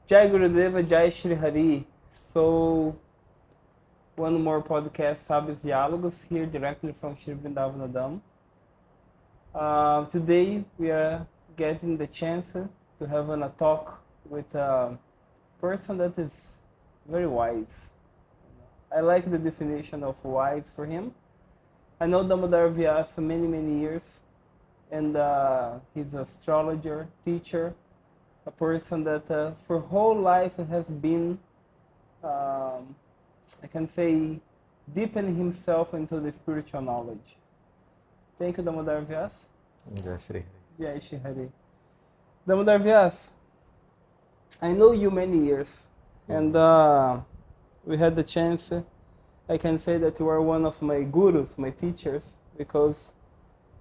Jai Gurudev, Jai Shri Hari. So, one more podcast, Sábios Diálogos, here directly from Shri Vrindavan. Today we are getting the chance to have a talk with a person that is very wise. I like the definition of wise for him. I know Damodar Vyas for many years, and he's an astrologer, teacher, a person that for whole life has been, I can say, deepening himself into the spiritual knowledge. Thank you, Damodar Vyas. Jai Shri Hari. Jai Shri Hari. Damodar Vyas, I know you many years, and we had the chance, I can say that you are one of my gurus, my teachers, because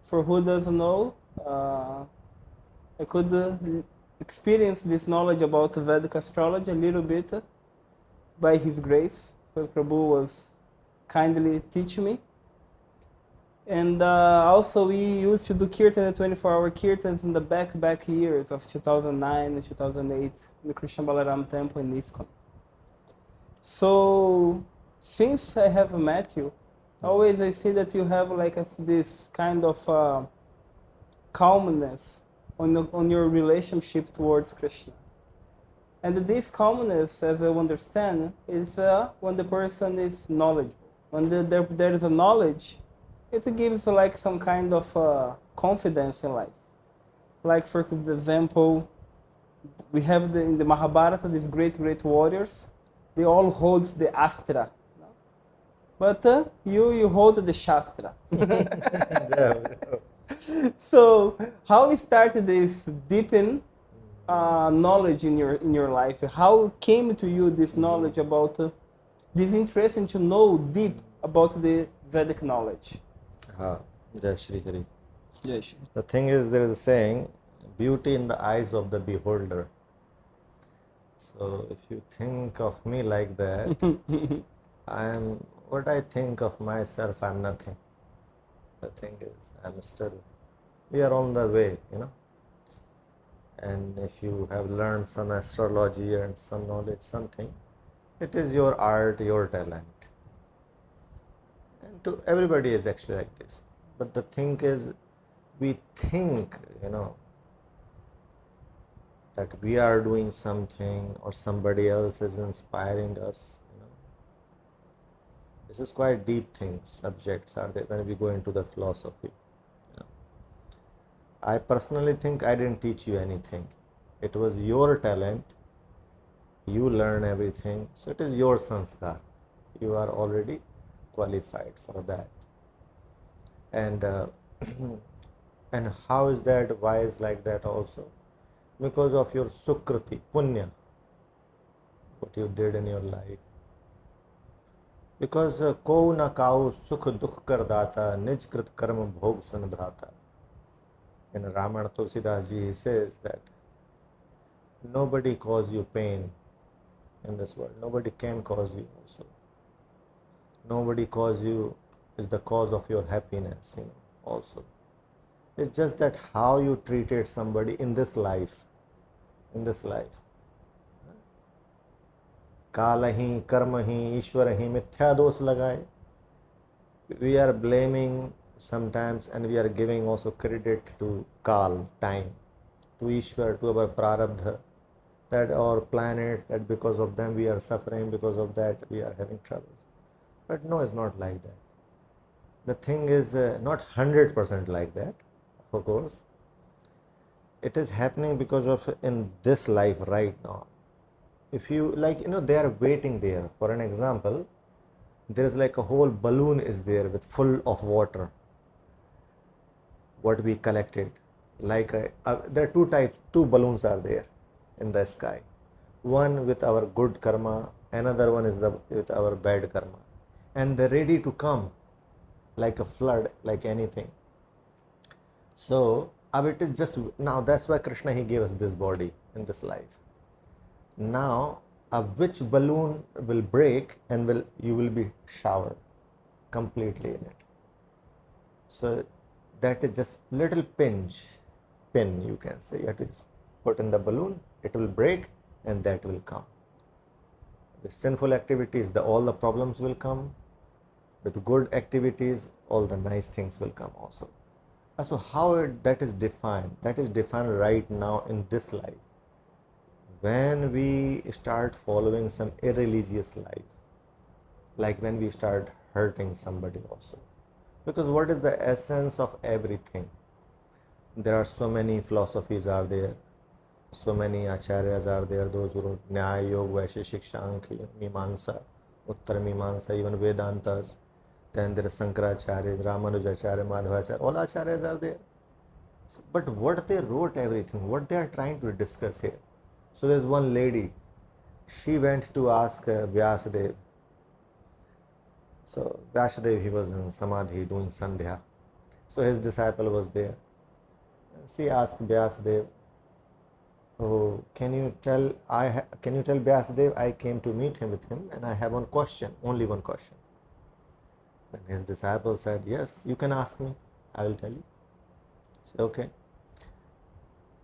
for who doesn't know, I could experience this knowledge about Vedic astrology a little bit by his grace, because Prabhu was kindly teaching me. And also we used to do kirtan, 24-hour kirtans in the back years of 2009 and 2008 in the Krishna Balaram temple in ISKCON. So since I have met you, always I see that you have like this kind of calmness on your relationship towards Krishna. And this calmness, as I understand, is when the person is knowledgeable. When there is a knowledge, it gives like some kind of confidence in life. Like for example, we have in the Mahabharata these great warriors. They all hold the astra, but you hold the Shastra. So how started this deepen knowledge in your life? How came to you this knowledge about this interest in to know deep about the Vedic knowledge? Jai Shri Hari. Jai Shri. The thing is, there is a saying, beauty in the eyes of the beholder. So if you think of me like that, what I think of myself, I'm nothing. The thing is, we are on the way, And if you have learned some astrology and some knowledge, something, it is your art, your talent. And to everybody is actually like this. But the thing is, we think, that we are doing something or somebody else is inspiring us. This is quite deep things, subjects are there when we go into the philosophy. I personally think I didn't teach you anything. It was your talent. You learn everything. So it is your sanskar. You are already qualified for that. And and how is that? Why is like that also? Because of your sukriti, punya, what you did in your life. Because ko na kao sukh dukh kar data, nij krit karma bhog san bhrata. In Ramayana, Tulsidas ji says that nobody cause you pain in this world. Nobody can cause you also. Nobody cause you is the cause of your happiness, also. It's just that how you treated somebody in this life. Kalahi, karmahi, ishwarahi, mithya dos lagaye. We are blaming sometimes and we are giving also credit to Kal, time, to Ishwar, to our prarabdha, that our planets, that because of them we are suffering, because of that we are having troubles. But no, it's not like that. The thing is not 100% like that, of course. It is happening because of in this life right now. If you they are waiting there. For an example, there is like a whole balloon is there with full of water. What we collected, there are two balloons are there in the sky. One with our good karma, another one is with our bad karma, and they're ready to come like a flood, like anything. So it is just now, that's why Krishna, he gave us this body in this life. Now which balloon will break and you will be showered completely in it. So that is just little pin you can say. You have to just put in the balloon, it will break and that will come. With sinful activities, all the problems will come. With good activities, all the nice things will come also. So how that is defined? That is defined right now in this life. When we start following some irreligious life, like when we start hurting somebody also. Because what is the essence of everything? There are so many philosophies are there, so many acharyas are there, those who wrote Nyaya, Yoga, Vaisheshik, Shankhya, Mimamsa, Uttar Mimamsa, even Vedantas. Then there is Sankaracharya, Ramanujacharya, Madhvacharya, all acharyas are there. But what they wrote, everything, what they are trying to discuss here. So there is one lady, she went to ask Vyasadeva. So Vyasadeva, he was in Samadhi doing Sandhya. So his disciple was there. She asked Vyasadeva, "Oh, can you tell Vyasadeva, I came to meet him with him and I have one question, only one question." Then his disciple said, "Yes, you can ask me, I will tell you." He said, "Okay.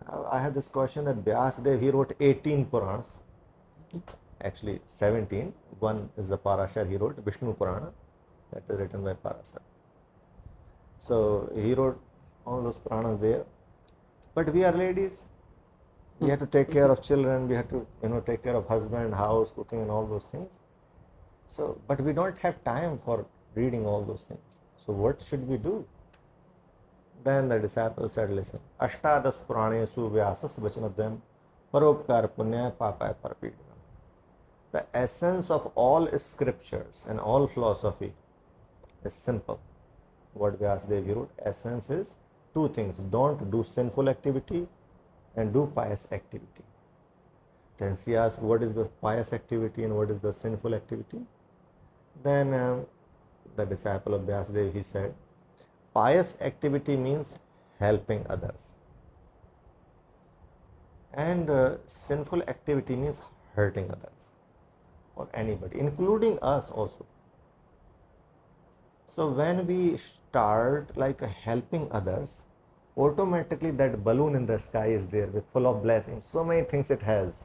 I have this question that Vyasadeva, he wrote 18 Puranas, actually 17. One is the Parashar he wrote, Vishnu Purana, that is written by Parashar. So he wrote all those Puranas there. But we are ladies. We have to take care of children. We have to, take care of husband, house, cooking, and all those things. So, but we don't have time for reading all those things. So, what should we do?" Then the disciple said, "Listen, Ashtadas Puranesu Vyasas Vachanadhyam Paropkar Punya Papaya Parapidinam." The essence of all scriptures and all philosophy is simple. What Vyasadeva wrote, essence is two things: don't do sinful activity and do pious activity. Then she asked, what is the pious activity and what is the sinful activity? Then the disciple of Vyasadeva, he said, pious activity means helping others, and sinful activity means hurting others or anybody, including us also. So when we start like helping others, automatically that balloon in the sky is there with full of blessings. So many things it has.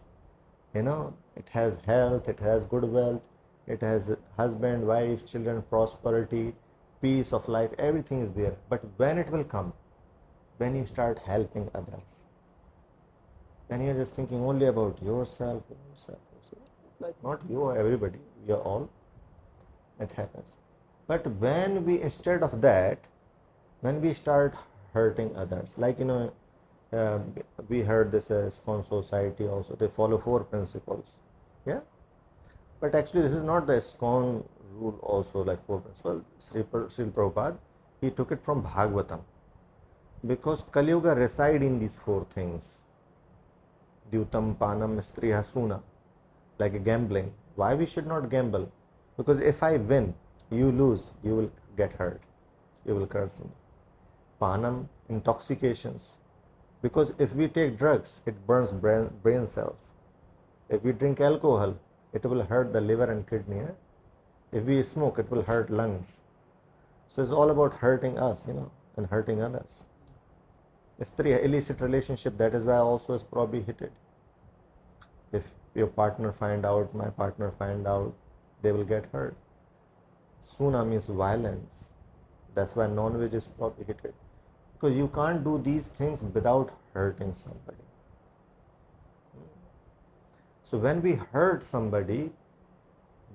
It has health, it has good wealth, it has husband, wife, children, prosperity, peace of life, everything is there. But when it will come? When you start helping others. Then you're just thinking only about yourself. Like not you, everybody, we are all. It happens. But when we, instead of that, when we start hurting others, like we heard this ISKCON society also, they follow 4 principles. Yeah? But actually this is not the ISKCON rule also, like 4 principles. Srila Prabhupada, he took it from Bhagavatam. Because Kali Yuga reside in these 4 things. Dyutam, Panam, Striya, Suna. Like gambling. Why we should not gamble? Because if I win, you lose, you will get hurt. You will curse me. Panam, intoxications. Because if we take drugs, it burns brain cells. If we drink alcohol, it will hurt the liver and kidney. If we smoke, it will hurt lungs. So it's all about hurting us, and hurting others. Striya, illicit relationship, that is why also is prohibited. If your partner find out, my partner find out, they will get hurt. Suna means violence. That's why non-veg is prohibited. Because you can't do these things without hurting somebody. So when we hurt somebody,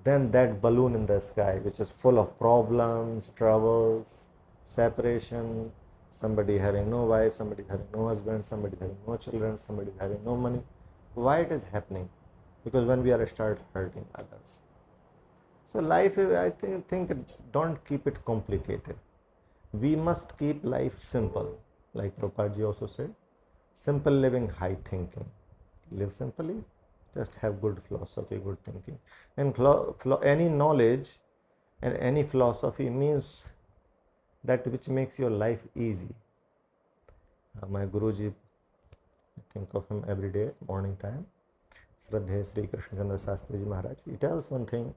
then that balloon in the sky, which is full of problems, troubles, separation, somebody having no wife, somebody having no husband, somebody having no children, somebody having no money. Why it is happening? Because when we are start hurting others. So life, I think don't keep it complicated. We must keep life simple. Like Prabhupada ji also said, simple living, high thinking. Live simply, just have good philosophy, good thinking. And any knowledge and any philosophy means that which makes your life easy. My Guruji, I think of him every day at morning time. Shraddhe Sri Krishna Chandra Shastri Ji Maharaj. He tells one thing,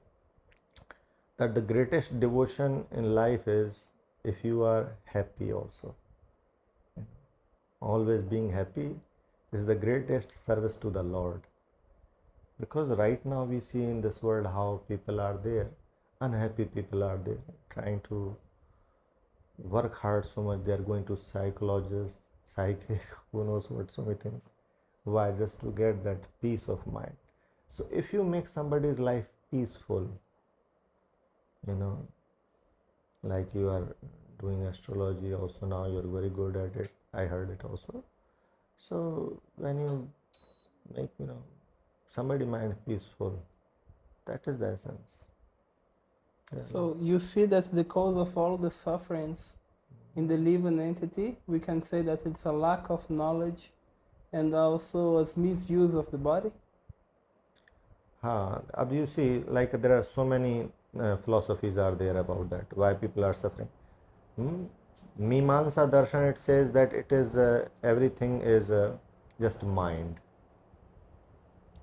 that the greatest devotion in life is if you are happy also. Always being happy is the greatest service to the Lord. Because right now we see in this world how people are there, unhappy people are there, trying to work hard so much, they are going to psychologists, psychic, who knows what, so many things. Why? Just to get that peace of mind. So if you make somebody's life peaceful, like you are doing astrology also now, you're very good at it, I heard it also. So when you make somebody mind peaceful, that is the essence. So you see that the cause of all the sufferings in the living entity, we can say that it's a lack of knowledge and also a misuse of the body. You see, like there are so many philosophies are there about that, why people are suffering. Mimamsa darshan, it says that it is everything is just mind.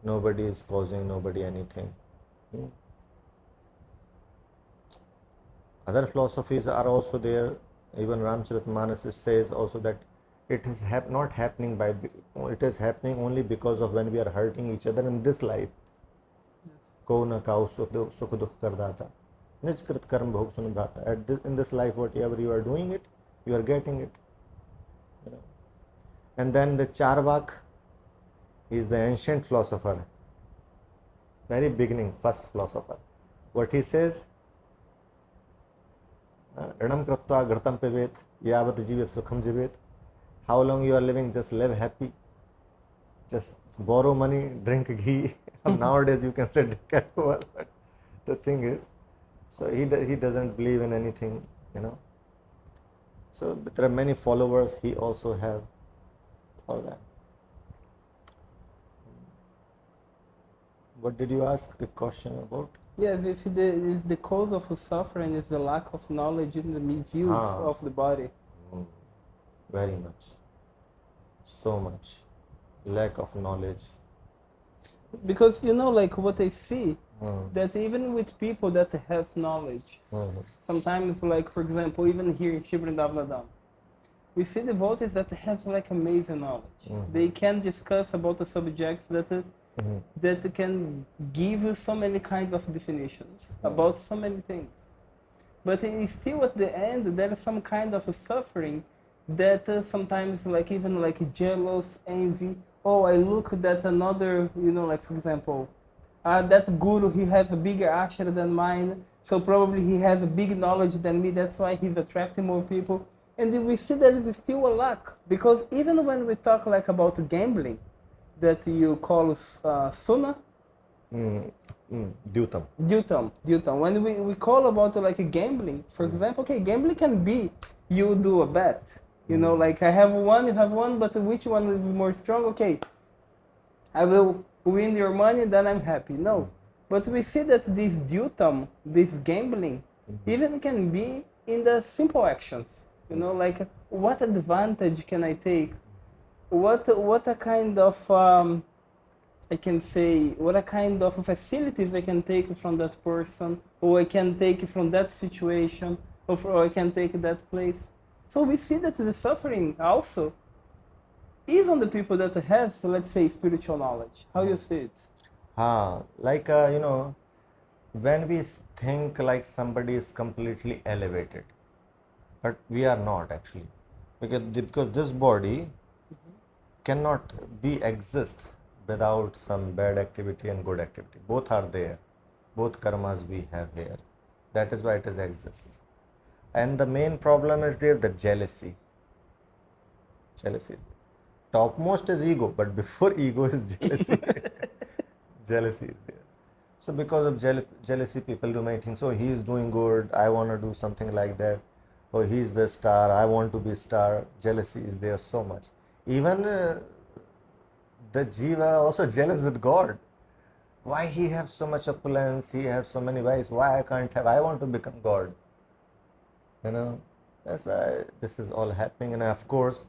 Nobody is causing nobody anything. Other philosophies are also there. Even Ramcharitmanas says also that it is not happening it is happening only because of when we are hurting each other in this life. Ko na kao sukh dukh kar data. Nijkrit karm bhog sun bhrata. In this life, whatever you are doing it, you are getting it. And then the Charvak is the ancient philosopher, very beginning, first philosopher. What he says, Ranam kratva gratam pevet, yavat jivet sukham jivet. How long you are living, just live happy. Just borrow money, drink ghee. Nowadays you can say drink alcohol, but the thing is, so he doesn't believe in anything, So there are many followers he also have for that. What did you ask the question about? Yeah, if the cause of the suffering is the lack of knowledge and the misuse of the body. Very much. So much. Lack of knowledge. Because like what I see, that even with people that have knowledge, sometimes, like for example, even here in Shivrindavanadam, we see devotees that have like amazing knowledge. They can discuss about the subjects that can give you so many kinds of definitions about so many things. But still at the end, there is some kind of a suffering that sometimes like even like jealous, envy. Oh, I look at another, like for example, that guru, he has a bigger ashra than mine, so probably he has a big knowledge than me, that's why he's attracting more people. And we see there is still a lack, because even when we talk like about gambling, that you call suna, Dutam. When we call about like gambling, for example, okay, gambling can be you do a bet. Like I have one, you have one, but which one is more strong? Okay, I will win your money, then I'm happy. No. But we see that this dutam, this gambling, even can be in the simple actions. Like what advantage can I take? What a kind of, I can say, what a kind of facilities I can take from that person, or I can take from that situation, or I can take that place. So we see that the suffering also is on the people that have, so let's say, spiritual knowledge. How you see it? Like, when we think like somebody is completely elevated, but we are not actually, because this body cannot exist without some bad activity and good activity. Both are there. Both karmas we have here. That is why it exists. And the main problem is there, the jealousy. Topmost is ego, but before ego is jealousy. Jealousy is there. So because of jealousy, people do many things. So he is doing good, I want to do something like that. Or he is the star, I want to be star. Jealousy is there so much. Even the jiva also jealous with God. Why he has so much opulence, he has so many wives, why I can't have, I want to become God. That's why this is all happening. And of course,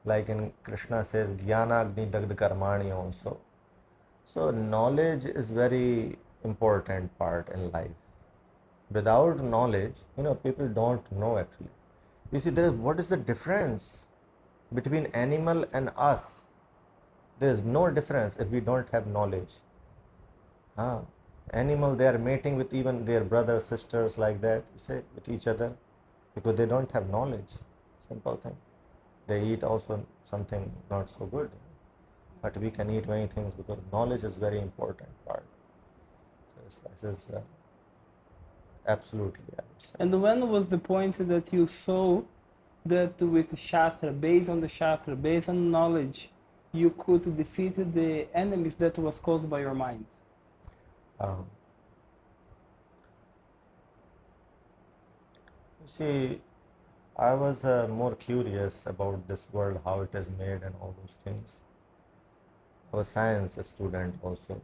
like in Krishna says, Jnana Agni Dagdha Karmani also. So knowledge is very important part in life. Without knowledge, people don't know actually. You see, what is the difference between animal and us? There is no difference if we don't have knowledge. Animal, they are mating with even their brothers, sisters, like that, you say, with each other, because they don't have knowledge. Simple thing. They eat also something not so good. But we can eat many things because knowledge is very important part. So this is absolutely, I would say. And when was the point that you saw that with Shastra, based on the Shastra, based on knowledge, you could defeat the enemies that was caused by your mind? You see, I was more curious about this world, how it is made and all those things. I was a science student also.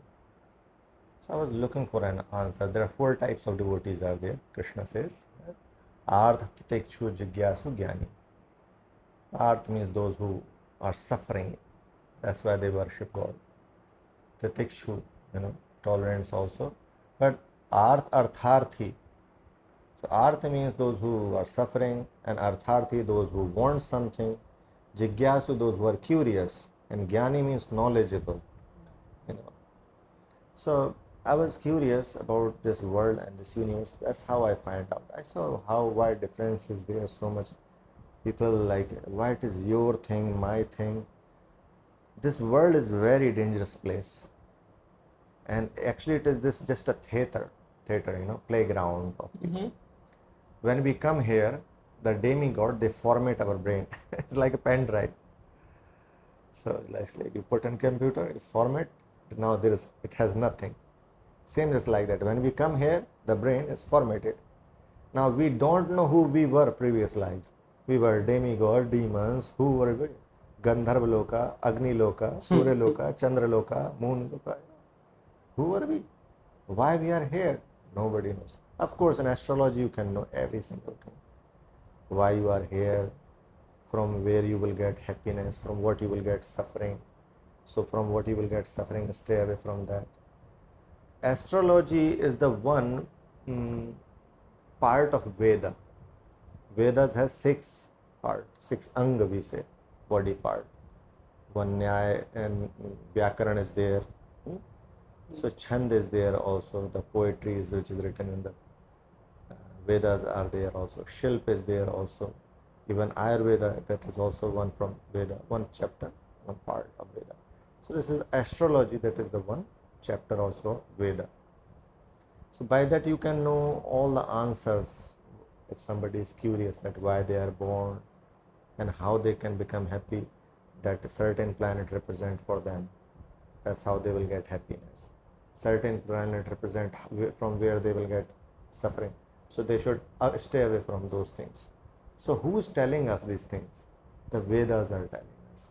So I was looking for an answer. There are 4 types of devotees are there, Krishna says. Arth, Titekshu, Jigyasu, Jnani. Arth means those who are suffering. That's why they worship God. Titekshu, tolerance also. But Arth, Artharthi. So Arth means those who are suffering, and Artharthi, those who want something. Jigyasu, those who are curious. And Jnani means knowledgeable. So I was curious about this world and this universe. That's how I find out. I saw how wide difference is there. So much people like, why it is your thing, my thing. This world is very dangerous place. And actually it is this just a theater, playground of people. When we come here, the Demi God, they format our brain. It's like a pen drive. So like you put in computer, you format, now it has nothing. Same is like that. When we come here, the brain is formatted. Now we don't know who we were previous lives. We were demigod, demons, who were we? Gandharva Loka, Agni Loka, Surya Loka, Chandra Loka, Moon Loka. Who were we? Why we are here? Nobody knows. Of course, in astrology you can know every single thing. Why you are here, from where you will get happiness, from what you will get suffering. So from what you will get suffering, stay away from that. Astrology is the one part of Veda. Vedas has 6 parts, 6 anga we say, body part. One Nyaya and Vyakaran is there. So Chand is there also, the poetry which is written in the Vedas are there also. Shilp is there also. Even Ayurveda, that is also one from Veda, one chapter, one part of Veda. So this is astrology, that is the one chapter also of Veda. So by that you can know all the answers if somebody is curious that why they are born and how they can become happy, that a certain planet represent for them. That's how they will get happiness. Certain planet represent from where they will get suffering. So they should stay away from those things. So who is telling us these things? The Vedas are telling us.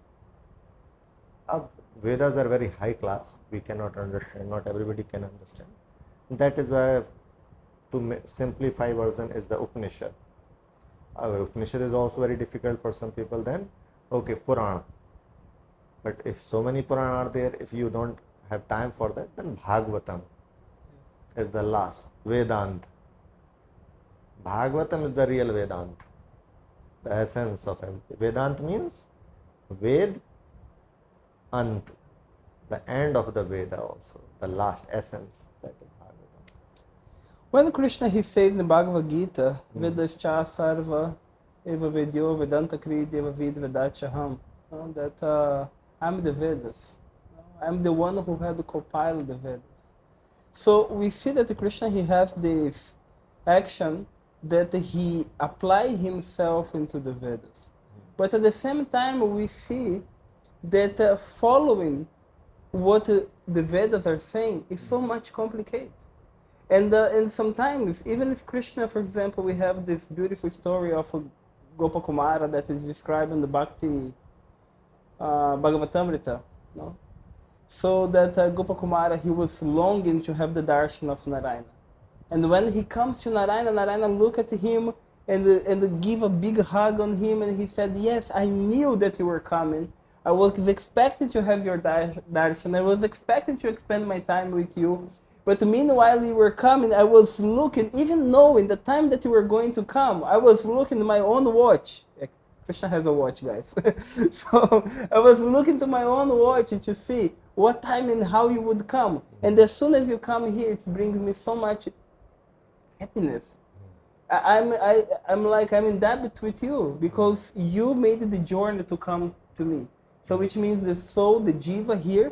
Vedas are very high class. We cannot understand. Not everybody can understand. That is why, to simplify version, is the Upanishad. Upanishad is also very difficult for some people. Then, okay, Purana. But if so many Purana are there, if you don't have time for that, then Bhagavatam is the last. Vedanta. Bhagavatam is the real Vedanta, the essence of everything. Vedanta means Ved, Ant, the end of the Veda also, the last essence, that is Bhagavatam. When Krishna he says in the Bhagavad Gita, Vedascha Sarva Eva Vedyo Vedanta Kri Deva Vid Vedachaham, that I'm the Vedas. I'm the one who had to compile the Vedas. So we see that Krishna he has this action that he apply himself into the Vedas. But at the same time we see that following what the Vedas are saying is so much complicated. And sometimes, even if Krishna, for example, we have this beautiful story of Gopakumara that is described in the Bhakti Bhagavatamrita, no? So that Gopakumara, he was longing to have the darshan of Narayana. And when he comes to Narayana, Narayana look at him and give a big hug on him, and he said, yes, I knew that you were coming. I was expecting to have your darshan. I was expecting to spend my time with you. But meanwhile you were coming, I was looking, even knowing the time that you were going to come, I was looking at my own watch. Krishna has a watch, guys. So I was looking to my own watch to see what time and how you would come. And as soon as you come here, it brings me so much happiness. I'm in debt with you because you made the journey to come to me. So which means the soul, the jiva here,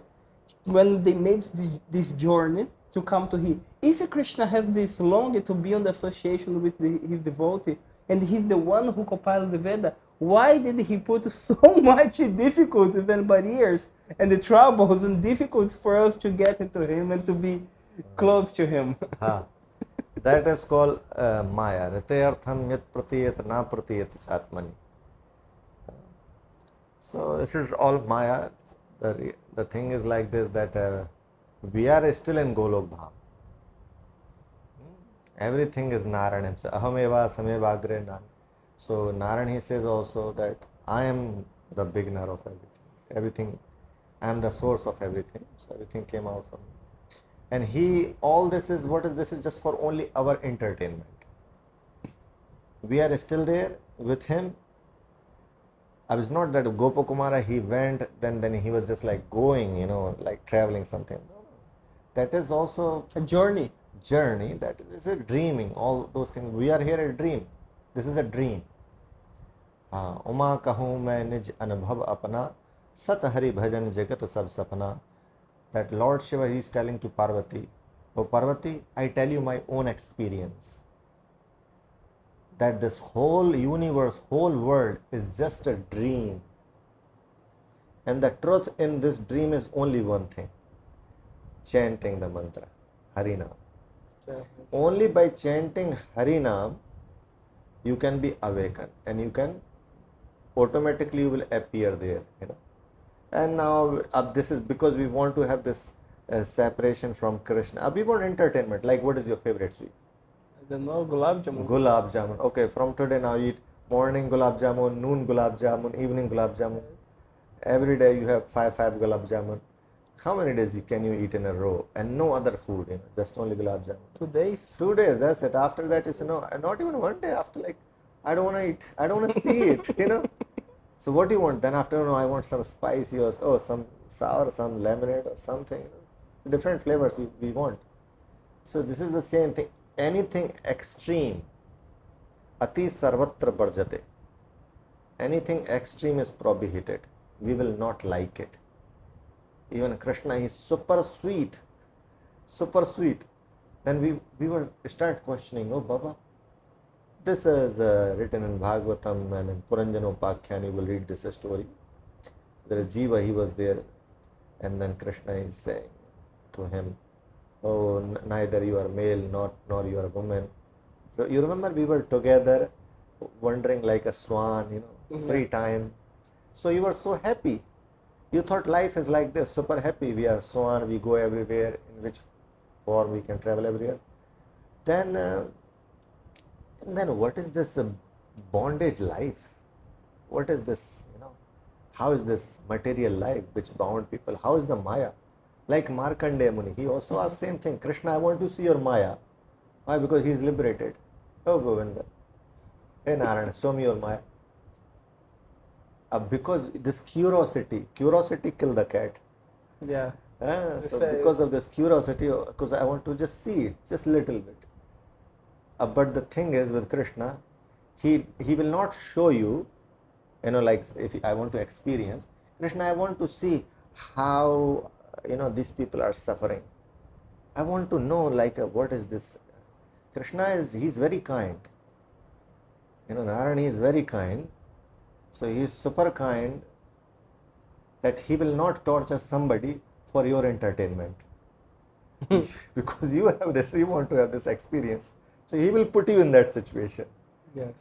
when they made this journey to come to him. If Krishna has this longing to be on the association with his devotee, and he's the one who compiled the Veda, why did he put so much difficulties and barriers and the troubles and difficulties for us to get into him and to be close to him? That is called Maya. Ritayartham yat pratiyat na pratiyat atmani. So this is all Maya. The thing is like this, that we are still in Golok Dham. Everything is Narayan himself. Ahameva sameva agre nan. So Narayan, he says also that I am the beginner of everything. Everything, I am the source of everything. So everything came out from me. And all this is, what is this? Is just for only our entertainment. We are still there with him. I was not that Gopakumara, he went, then he was just like going, like traveling something. No. That is also a journey. That is a dreaming, all those things. We are here a dream. This is a dream. Uma kahun main nij anubhav apna, sat hari bhajan jagat sab sapna. That Lord Shiva, he is telling to Parvati, oh Parvati, I tell you my own experience. That this whole universe, whole world is just a dream. And the truth in this dream is only one thing. Chanting the mantra, Harinam. Only by chanting Harinam, you can be awakened and you can automatically, you will appear there, And now this is because we want to have this separation from Krishna. We want entertainment. Like, what is your favorite sweet? I don't know, gulab jamun. Gulab jamun. Okay, from today now you eat morning gulab jamun, noon gulab jamun, evening gulab jamun. Every day you have five gulab jamun. How many days can you eat in a row? And no other food, just only gulab jamun. 2 days. 2 days, that's it. After that, it's not even one day. After, like, I don't want to eat. I don't want to see it, So what do you want? Then after, I want some spicy or some sour, some lemonade or something. Different flavors we want. So this is the same thing. Anything extreme, ati sarvatra barjate. Anything extreme is prohibited. We will not like it. Even Krishna is super sweet. Then we will start questioning, oh Baba, this is written in Bhagavatam and in Puranjanopakhyan, you will read this story. There is Jiva, he was there, and then Krishna is saying to him, oh, neither you are male nor you are a woman. You remember we were together wandering like a swan, free time. So you were so happy. You thought life is like this, super happy. We are swan, we go everywhere, in which form we can travel everywhere. Then what is this bondage life? What is this, how is this material life which bound people? How is the Maya? Like Markandeya Muni, he also asked same thing. Krishna, I want to see your Maya. Why? Because he is liberated. Oh Govinda, hey Narayana, show me your Maya. Because this curiosity killed the cat. Yeah. So because of this curiosity, because I want to just see it, just little bit. But the thing is with Krishna, he will not show you, like if I want to experience, Krishna, I want to see how, these people are suffering. I want to know, like, what is this? Krishna he's very kind. Narayana is very kind. So he is super kind that he will not torture somebody for your entertainment. Because you want to have this experience. So he will put you in that situation. Yes.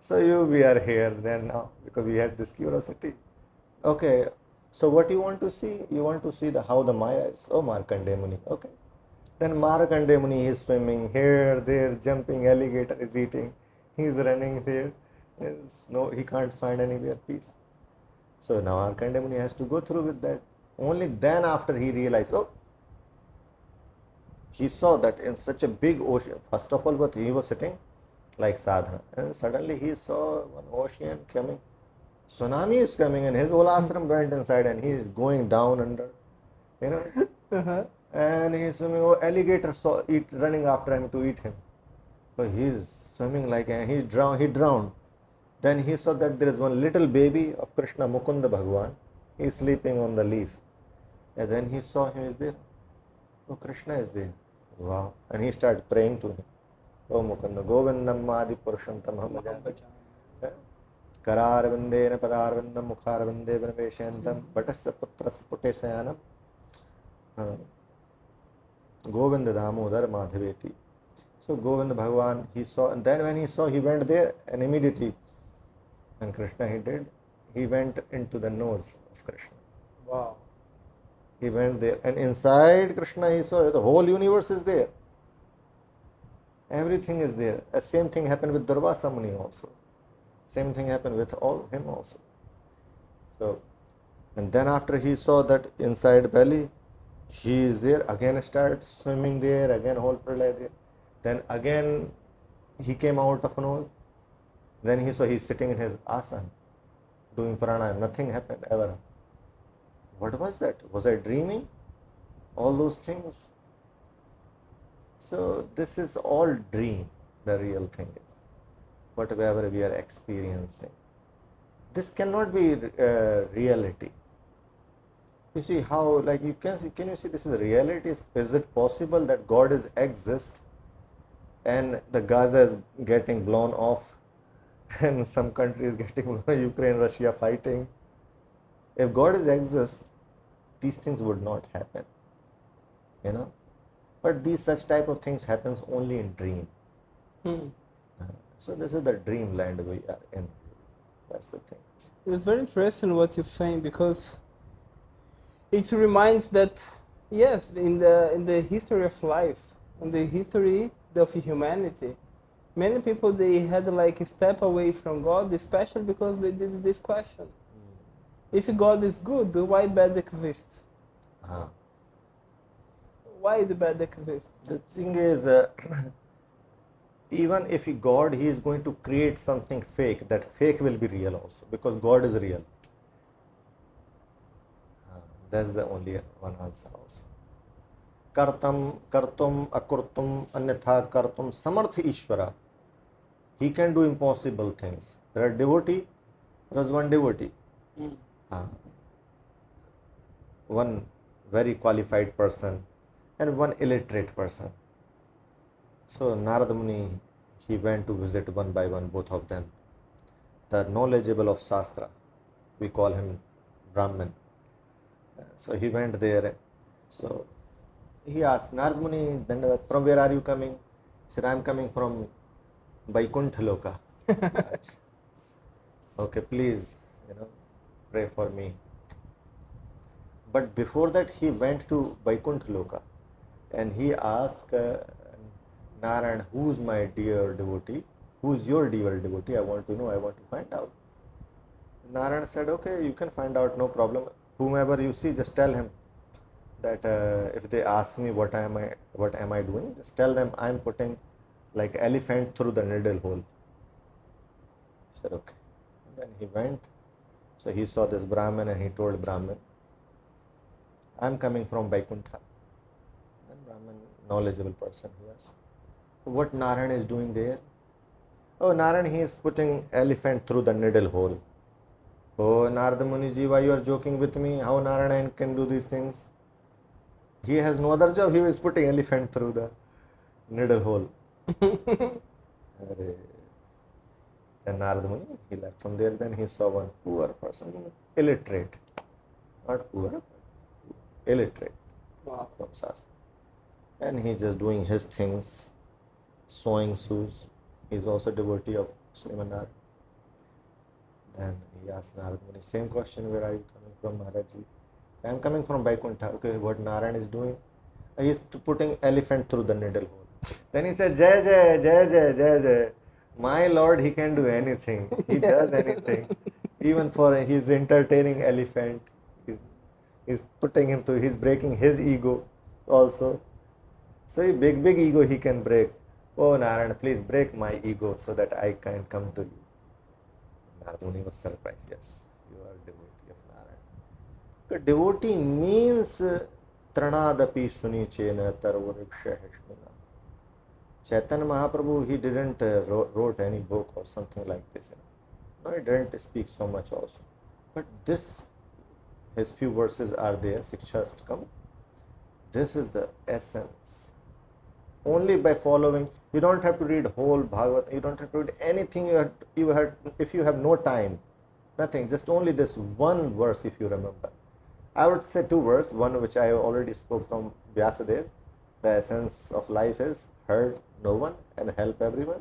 So we are here then now because we had this curiosity. Okay, so what you want to see? You want to see how the Maya is. Oh, Markandeya Muni. Okay. Then Markandeya Muni is swimming here, there, jumping, alligator is eating. He is running there. No, he can't find anywhere peace. So now Markandeya Muni has to go through with that. Only then after he realized, he saw that in such a big ocean, first of all, but he was sitting like sadhana, and suddenly he saw one ocean coming. Tsunami is coming, and his whole ashram went inside, and he is going down under. you know. And he's swimming. Oh, alligator saw it running after him to eat him. So he's swimming like he's drowned. He drowned. Then he saw that there is one little baby of Krishna, Mukunda Bhagwan. He is sleeping on the leaf. And then he saw him is there. Oh, Krishna is there. Wow. And he started praying to him. Oh, Mukunda, Govindam Adi Purusham Tamam Bhajan. Kararvindena Padarvindam Mukharvinde Vinaveshantam Bhatasya Putras Putesayanam Govinda Damodar Madhaveti. So Govinda Bhagwan, he saw, and then when he saw, he went there, and immediately, and Krishna he went into the nose of Krishna. Wow. He went there, and inside Krishna he saw the whole universe is there. Everything is there. The same thing happened with Durvasa Muni also. Same thing happened with all him also. So, and then after he saw that inside belly, he is there, again start swimming there, again whole pralaya there. Then again he came out of nose. Then he saw he's sitting in his asana, doing pranayam. Nothing happened ever. What was that? Was I dreaming? All those things. So this is all dream, the real thing is. Whatever we are experiencing. This cannot be reality. You see how, like you can see, can you see this is reality? Is it possible that God is exist and the Gaza is getting blown off and some countries getting Ukraine, Russia fighting? If God is exist, these things would not happen, you know. But these such type of things happens only in dream. So this is the dreamland we are in. That's the thing. It's very interesting what you're saying, because it reminds that yes, in the history of life, in the history of humanity, many people they had like a step away from God, especially because they did this question: if God is good, why bad exists? Why the bad exists? The thing is, even if God, he is going to create something fake, that fake will be real also, because God is real. That's the only one answer also. Kartam, kartum, akurtum, anyatha kartum, samarth Ishvara. He can do impossible things. There are devotee, there is one devotee. One very qualified person and one illiterate person. So Narada Muni, he went to visit one by one both of them. The knowledgeable of Shastra, we call him Brahman. So he went there. So he asked Narada Muni, from where are you coming? He said, I am coming from Vaikuntha Loka. Okay, please, pray for me. But before that, he went to Vaikuntha Loka and he asked Narayan, who's my dear devotee? Who's your dear devotee? I want to know, I want to find out. Narayan said, okay, you can find out, no problem. Whomever you see, just tell him that if they ask me what am I doing, just tell them I'm putting like elephant through the needle hole. He said, okay. And then he went. So he saw this Brahmin and he told Brahmin, I'm coming from Vaikuntha. Then Brahmin, knowledgeable person, he asked, what Narayan is doing there? Oh, Narayan, he is putting elephant through the needle hole. Oh, Narada Muni ji, why you are joking with me? How Narayan can do these things? He has no other job. He is putting elephant through the needle hole. Then Narada Muni, he left from there. Then he saw one poor person, illiterate. Not poor, illiterate. Wow. From Shastra. And he just doing his things, sewing shoes. He is also devotee of Sriman Narayana. Then he asked Narada Muni, same question, where are you coming from, Maharaj? I am coming from Vaikuntha. Okay, what Narayan is doing? He is putting elephant through the needle hole. Then he said, Jai Jai, Jai Jai, Jai Jai. My Lord, he can do anything. He does anything. Even for his entertaining elephant. He's putting him through, he's breaking his ego also. So a big ego he can break. Oh Narayan, please break my ego so that I can come to you. Narada Muni was surprised. Yes, you are devotee of Narayan. But devotee means Tranadapi sunichena tarvoripshahishmana. Chaitanya Mahaprabhu, he didn't wrote any book or something like this. No, he didn't speak so much also. But this, his few verses are there, Sikshastakam. This is the essence. Only by following, you don't have to read whole Bhagavad, you don't have to read anything. If you have no time, nothing, just only this one verse if you remember. I would say two verses, one which I already spoke from Vyasadeva. The essence of life is hurt no one and help everyone.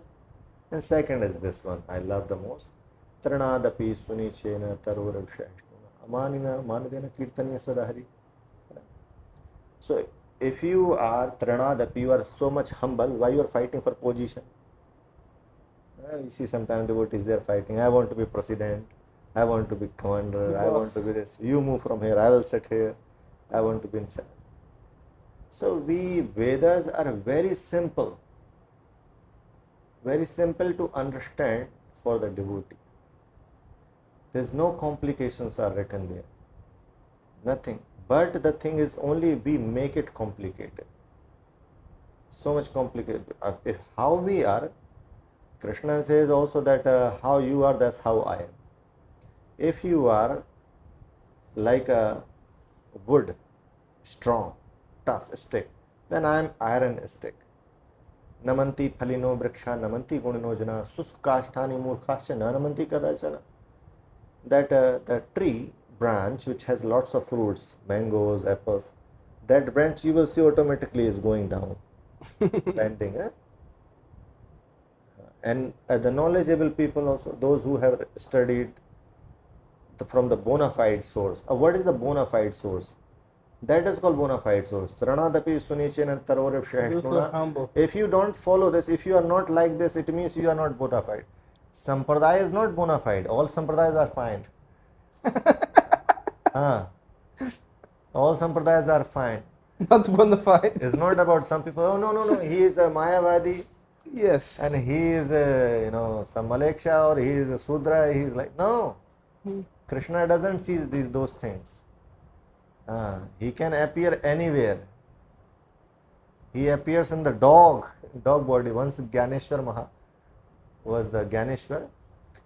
And second is this one, I love the most. Tranadapi sunichena tarvoripshahishmana amanina manadena kirtaniya sadahari. So if you are Tranadapi, you are so much humble, why you are fighting for position? You see sometimes devotees, they are fighting, I want to be president, I want to be commander, I want to be this, you move from here, I will sit here, I want to be in charge. So Vedas are very simple to understand for the devotee. There's no complications are written there, nothing. But the thing is, only we make it complicated. So much complicated. If how we are, Krishna says also that how you are, that's how I am. If you are like a wood, strong, tough stick, then I am iron stick. Namanti phalino vriksha namanti gunino jana suskasthani murkhasya namanti kadachana. That the tree branch which has lots of fruits, mangoes, apples, that branch you will see automatically is going down, bending. And the knowledgeable people also, those who have studied from the bona fide source. What is the bona fide source? That is called bona fide source. Tranadapi sunichen and tarvoripshahishmana. If you don't follow this, if you are not like this, it means you are not bona fide. Sampradaya is not bona fide. All sampradayas are fine. All sampradayas are fine. Not bona fide. It's not about some people, oh no, he is a Mayavadi. Yes. And he is some Maleksha, or he is a Sudra, he is like, no. Krishna doesn't see those things. He can appear anywhere. He appears in the dog body. Once Gyaneshwar Maha was the Gyaneshwar,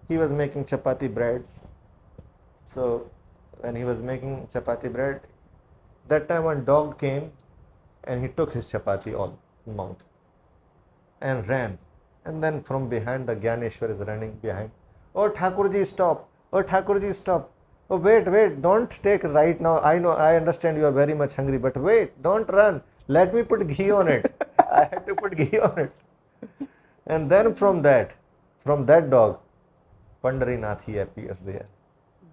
he was making chapati breads. So when he was making chapati bread, that time one dog came and he took his chapati all in mouth and ran. And then from behind, the Gyaneshwar is running behind. Oh Thakurji, stop. Oh Thakurji, stop. Oh wait, don't take right now. I understand you are very much hungry, but wait, don't run. Let me put ghee on it. I had to put ghee on it. And then from that dog, Pandarinath, he appears there.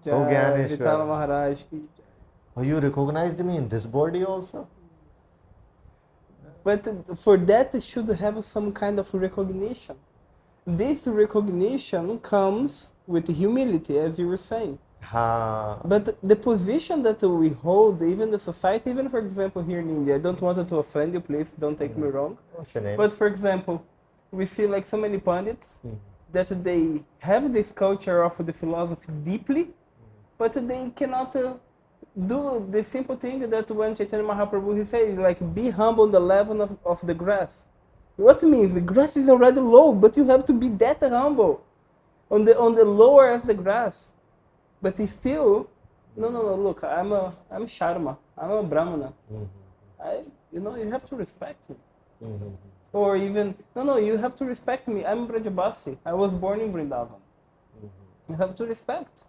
Oh Gyaneshwar. Oh, you recognized me in this body also? But for that, it should have some kind of recognition. This recognition comes with humility, as you were saying. But the position that we hold, even the society, even for example here in India, I don't want to offend you, please don't take me wrong. What's your name? But for example, we see like so many pundits that they have this culture of the philosophy deeply, but they cannot do the simple thing that when Chaitanya Mahaprabhu he says, like, be humble on the level of the grass. What means? The grass is already low, but you have to be that humble on the lower as the grass. But it's still, no, look, I'm Sharma, I'm a Brahmana. You have to respect me. Or even, no, you have to respect me. I'm Brajabasi. I was born in Vrindavan. You have to respect.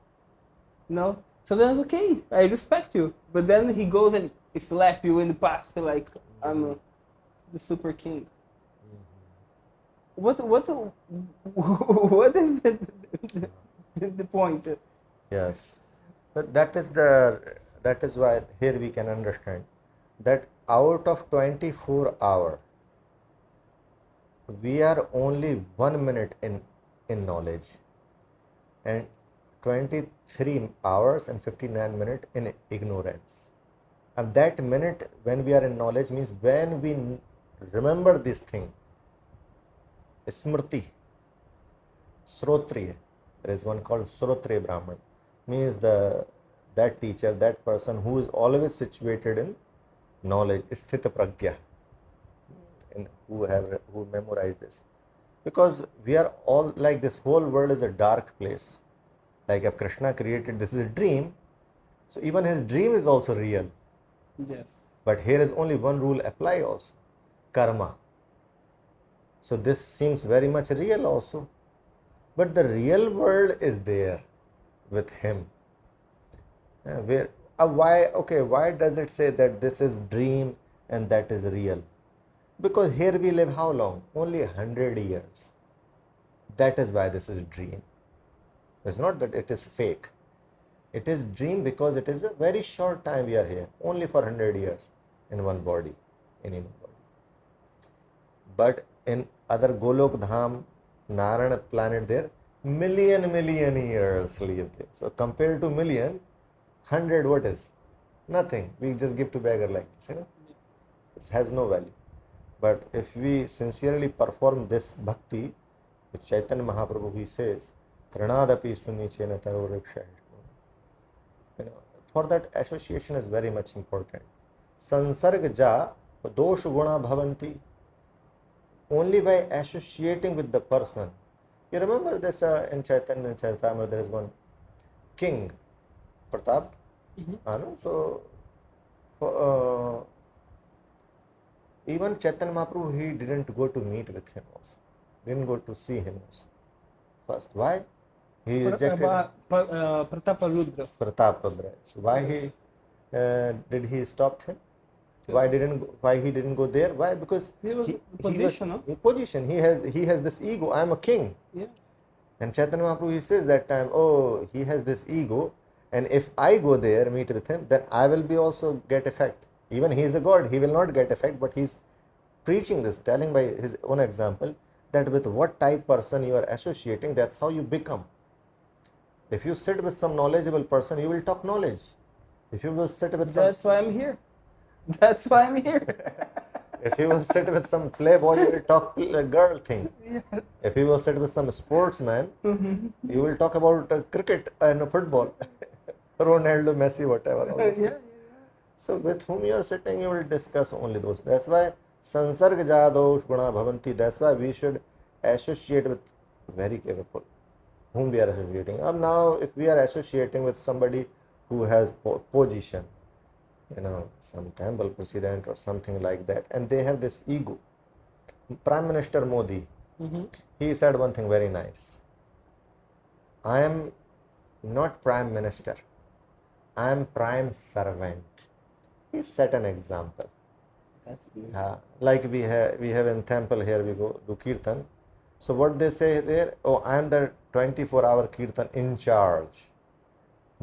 So that's okay. I respect you. But then he goes and slap you in the past like I'm the super king. What is the point? Yes. That is why here we can understand that out of 24 hours, we are only 1 minute in knowledge, and 23 hours and 59 minutes in ignorance. And that minute when we are in knowledge means when we remember this thing, Smriti, Srotriya. There is one called Srotriya Brahman, means that teacher, that person who is always situated in knowledge, sthita pragya, and who memorize this. Because we are all like, this whole world is a dark place. Like if Krishna created, this is a dream, so even his dream is also real. Yes. But here is only one rule apply also, karma. So this seems very much real also. But the real world is there with him. Why does it say that this is dream and that is real? Because here we live how long? Only 100 years. That is why this is a dream. It's not that it is fake. It is dream because it is a very short time we are here, only for 100 years in one body, in human body. But in other Golok Dham, Narayana planet there, million years live there. So compared to million, 100 what is? Nothing. We just give to beggar like this, It has no value. But if we sincerely perform this bhakti, which Chaitanya Mahaprabhu, he says, Tranadapi Sunichena Taroriksha. For that, association is very much important. Sansarga ja dosh guna bhavanti. Only by associating with the person. You remember this in Chaitanya Charitamrita, there is one king, Pratap. So even Chaitanya Mahaprabhu, he didn't go to meet with him also. Didn't go to see him also. First, why? He rejected Prataparudra. Prataparudra. So why did he stop him? Why he didn't go there? Why? Because he was in position. He has this ego. I am a king. Yes. And Chaitanya Mahaprabhu, he says that time, oh, he has this ego, and if I go there, meet with him, then I will be also get effect. Even he is a god, he will not get effect, but he's preaching this, telling by his own example that with what type person you are associating, that's how you become. If you sit with some knowledgeable person, you will talk knowledge. If you will sit with That's why I'm here. That's why I'm here. If you will sit with some playboy, you will talk girl thing. Yeah. If you will sit with some sportsman, you will talk about cricket and football. Ronaldo, Messi, whatever. Yeah. So with whom you are sitting, you will discuss only those. That's why sansarga jadosh guna bhavanti. That's why we should associate with very capable whom we are associating. Now, if we are associating with somebody who has position, some temple president or something like that, and they have this ego. Prime Minister Modi, he said one thing very nice. I am not Prime Minister. I am Prime Servant. He set an example. That's good. Like we have in temple here, we go do kirtan. So what they say there, oh, I am the 24-hour kirtan in charge.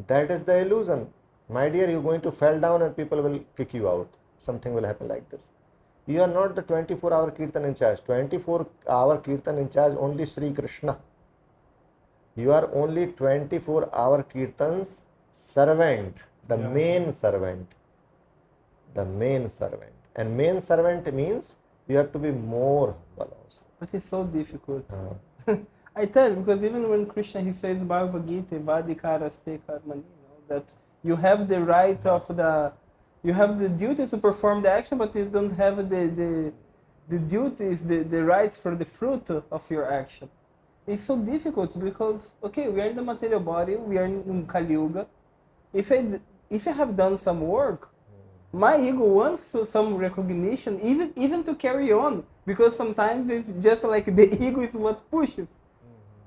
That is the illusion. My dear, you are going to fall down and people will kick you out. Something will happen like this. You are not the 24-hour kirtan in charge. 24-hour kirtan in charge only Sri Krishna. You are only 24-hour kirtan's servant, the main servant. The main servant. And main servant means you have to be more humble also. But it's so difficult. I tell you, because even when Krishna, he says Bhagavad Gita, Vadikaraste Karmani, that you have the right you have the duty to perform the action, but you don't have the duties, the rights for the fruit of your action. It's so difficult because, okay, we are in the material body, we are in Kali Yuga. If I have done some work, my ego wants some recognition, even to carry on, because sometimes it's just like the ego is what pushes.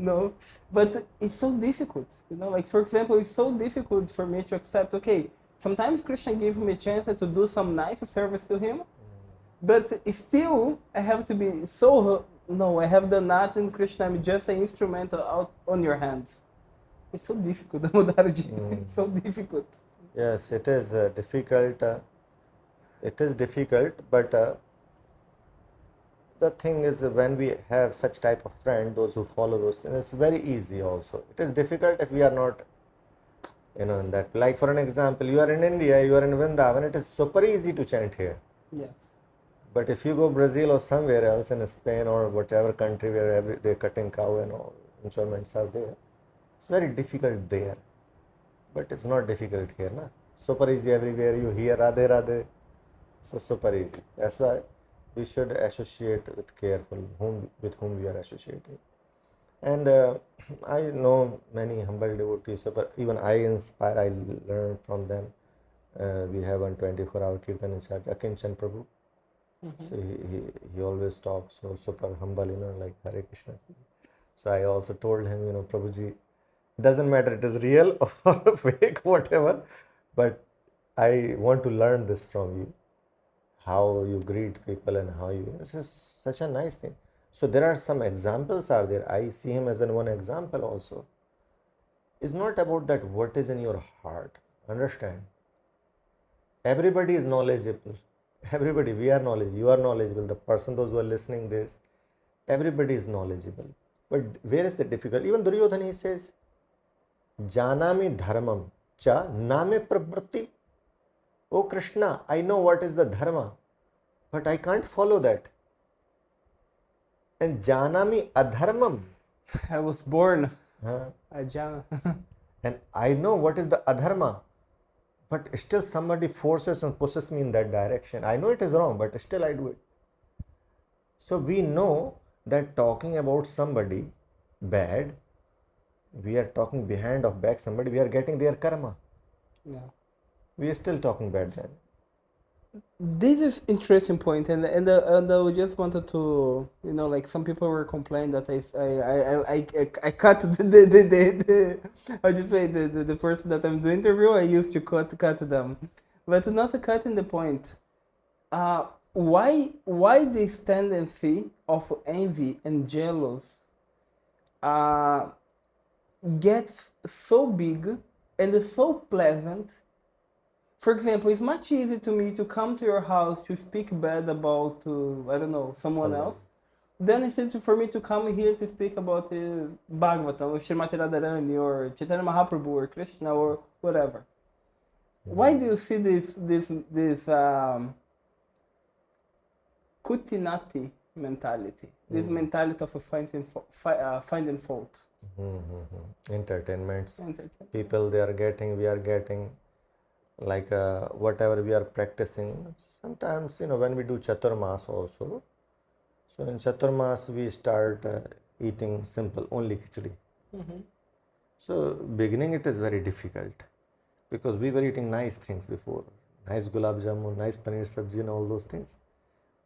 No, but it's so difficult, like for example, it's so difficult for me to accept, okay, sometimes Krishna gives me a chance to do some nice service to him, but still I have to be I have done nothing, Krishna, I'm just an instrument out on your hands. It's so difficult, Damodarji. It's so difficult. Yes, it is difficult. It is difficult, but the thing is, when we have such type of friend, those who follow those things, it's very easy also. It is difficult if we are not, in that. Like for an example, you are in India, you are in Vrindavan, it is super easy to chant here. Yes. But if you go Brazil or somewhere else in Spain or whatever country where they're cutting cow and all enjoyments are there, it's very difficult there. But it's not difficult here, na? Super easy everywhere. You hear Radhe Radhe. So super easy. That's why we should associate with careful with whom we are associating. And I know many humble devotees, but even I inspire, I learn from them. We have one 24-hour Kirtan in charge, Akinchan Prabhu. So he always talks so super humble, like Hare Krishna. So I also told him, Prabhuji, doesn't matter it is real or fake, whatever, but I want to learn this from you. How you greet people and how you, this is such a nice thing. So there are some examples are there. I see him as one example also. It's not about that what is in your heart. Understand? Everybody is knowledgeable. Everybody, we are knowledgeable. You are knowledgeable. The person, those who are listening this, everybody is knowledgeable. But where is the difficulty? Even Duryodhana, he says, Janami dharmam cha name pravritti. Oh Krishna, I know what is the dharma, but I can't follow that. And janami adharmam. I was born. And I know what is the adharma, but still somebody forces and pushes me in that direction. I know it is wrong, but still I do it. So we know that talking about somebody bad, we are talking behind of back somebody, we are getting their karma. Yeah. We are still talking bad then. This is interesting point, and I just wanted to, like some people were complaining that I cut the how do you say the person that I'm doing interview, I used to cut them, but not cutting the point. Why this tendency of envy and jealous gets so big and so pleasant? For example, it's much easier to me to come to your house to speak bad about, I don't know, someone else, than it's easy for me to come here to speak about Bhagavatam, or Srimati Radharani, or Chaitanya Mahaprabhu, or Krishna, or whatever. Why do you see this Kutinati mentality, this mentality of finding fault? Entertainments. People we are getting, like whatever we are practicing. Sometimes, when we do Chaturmas also, so in Chaturmas we start eating simple, only khichdi. So beginning it is very difficult, because we were eating nice things before, nice gulab jamun, nice paneer sabji and all those things.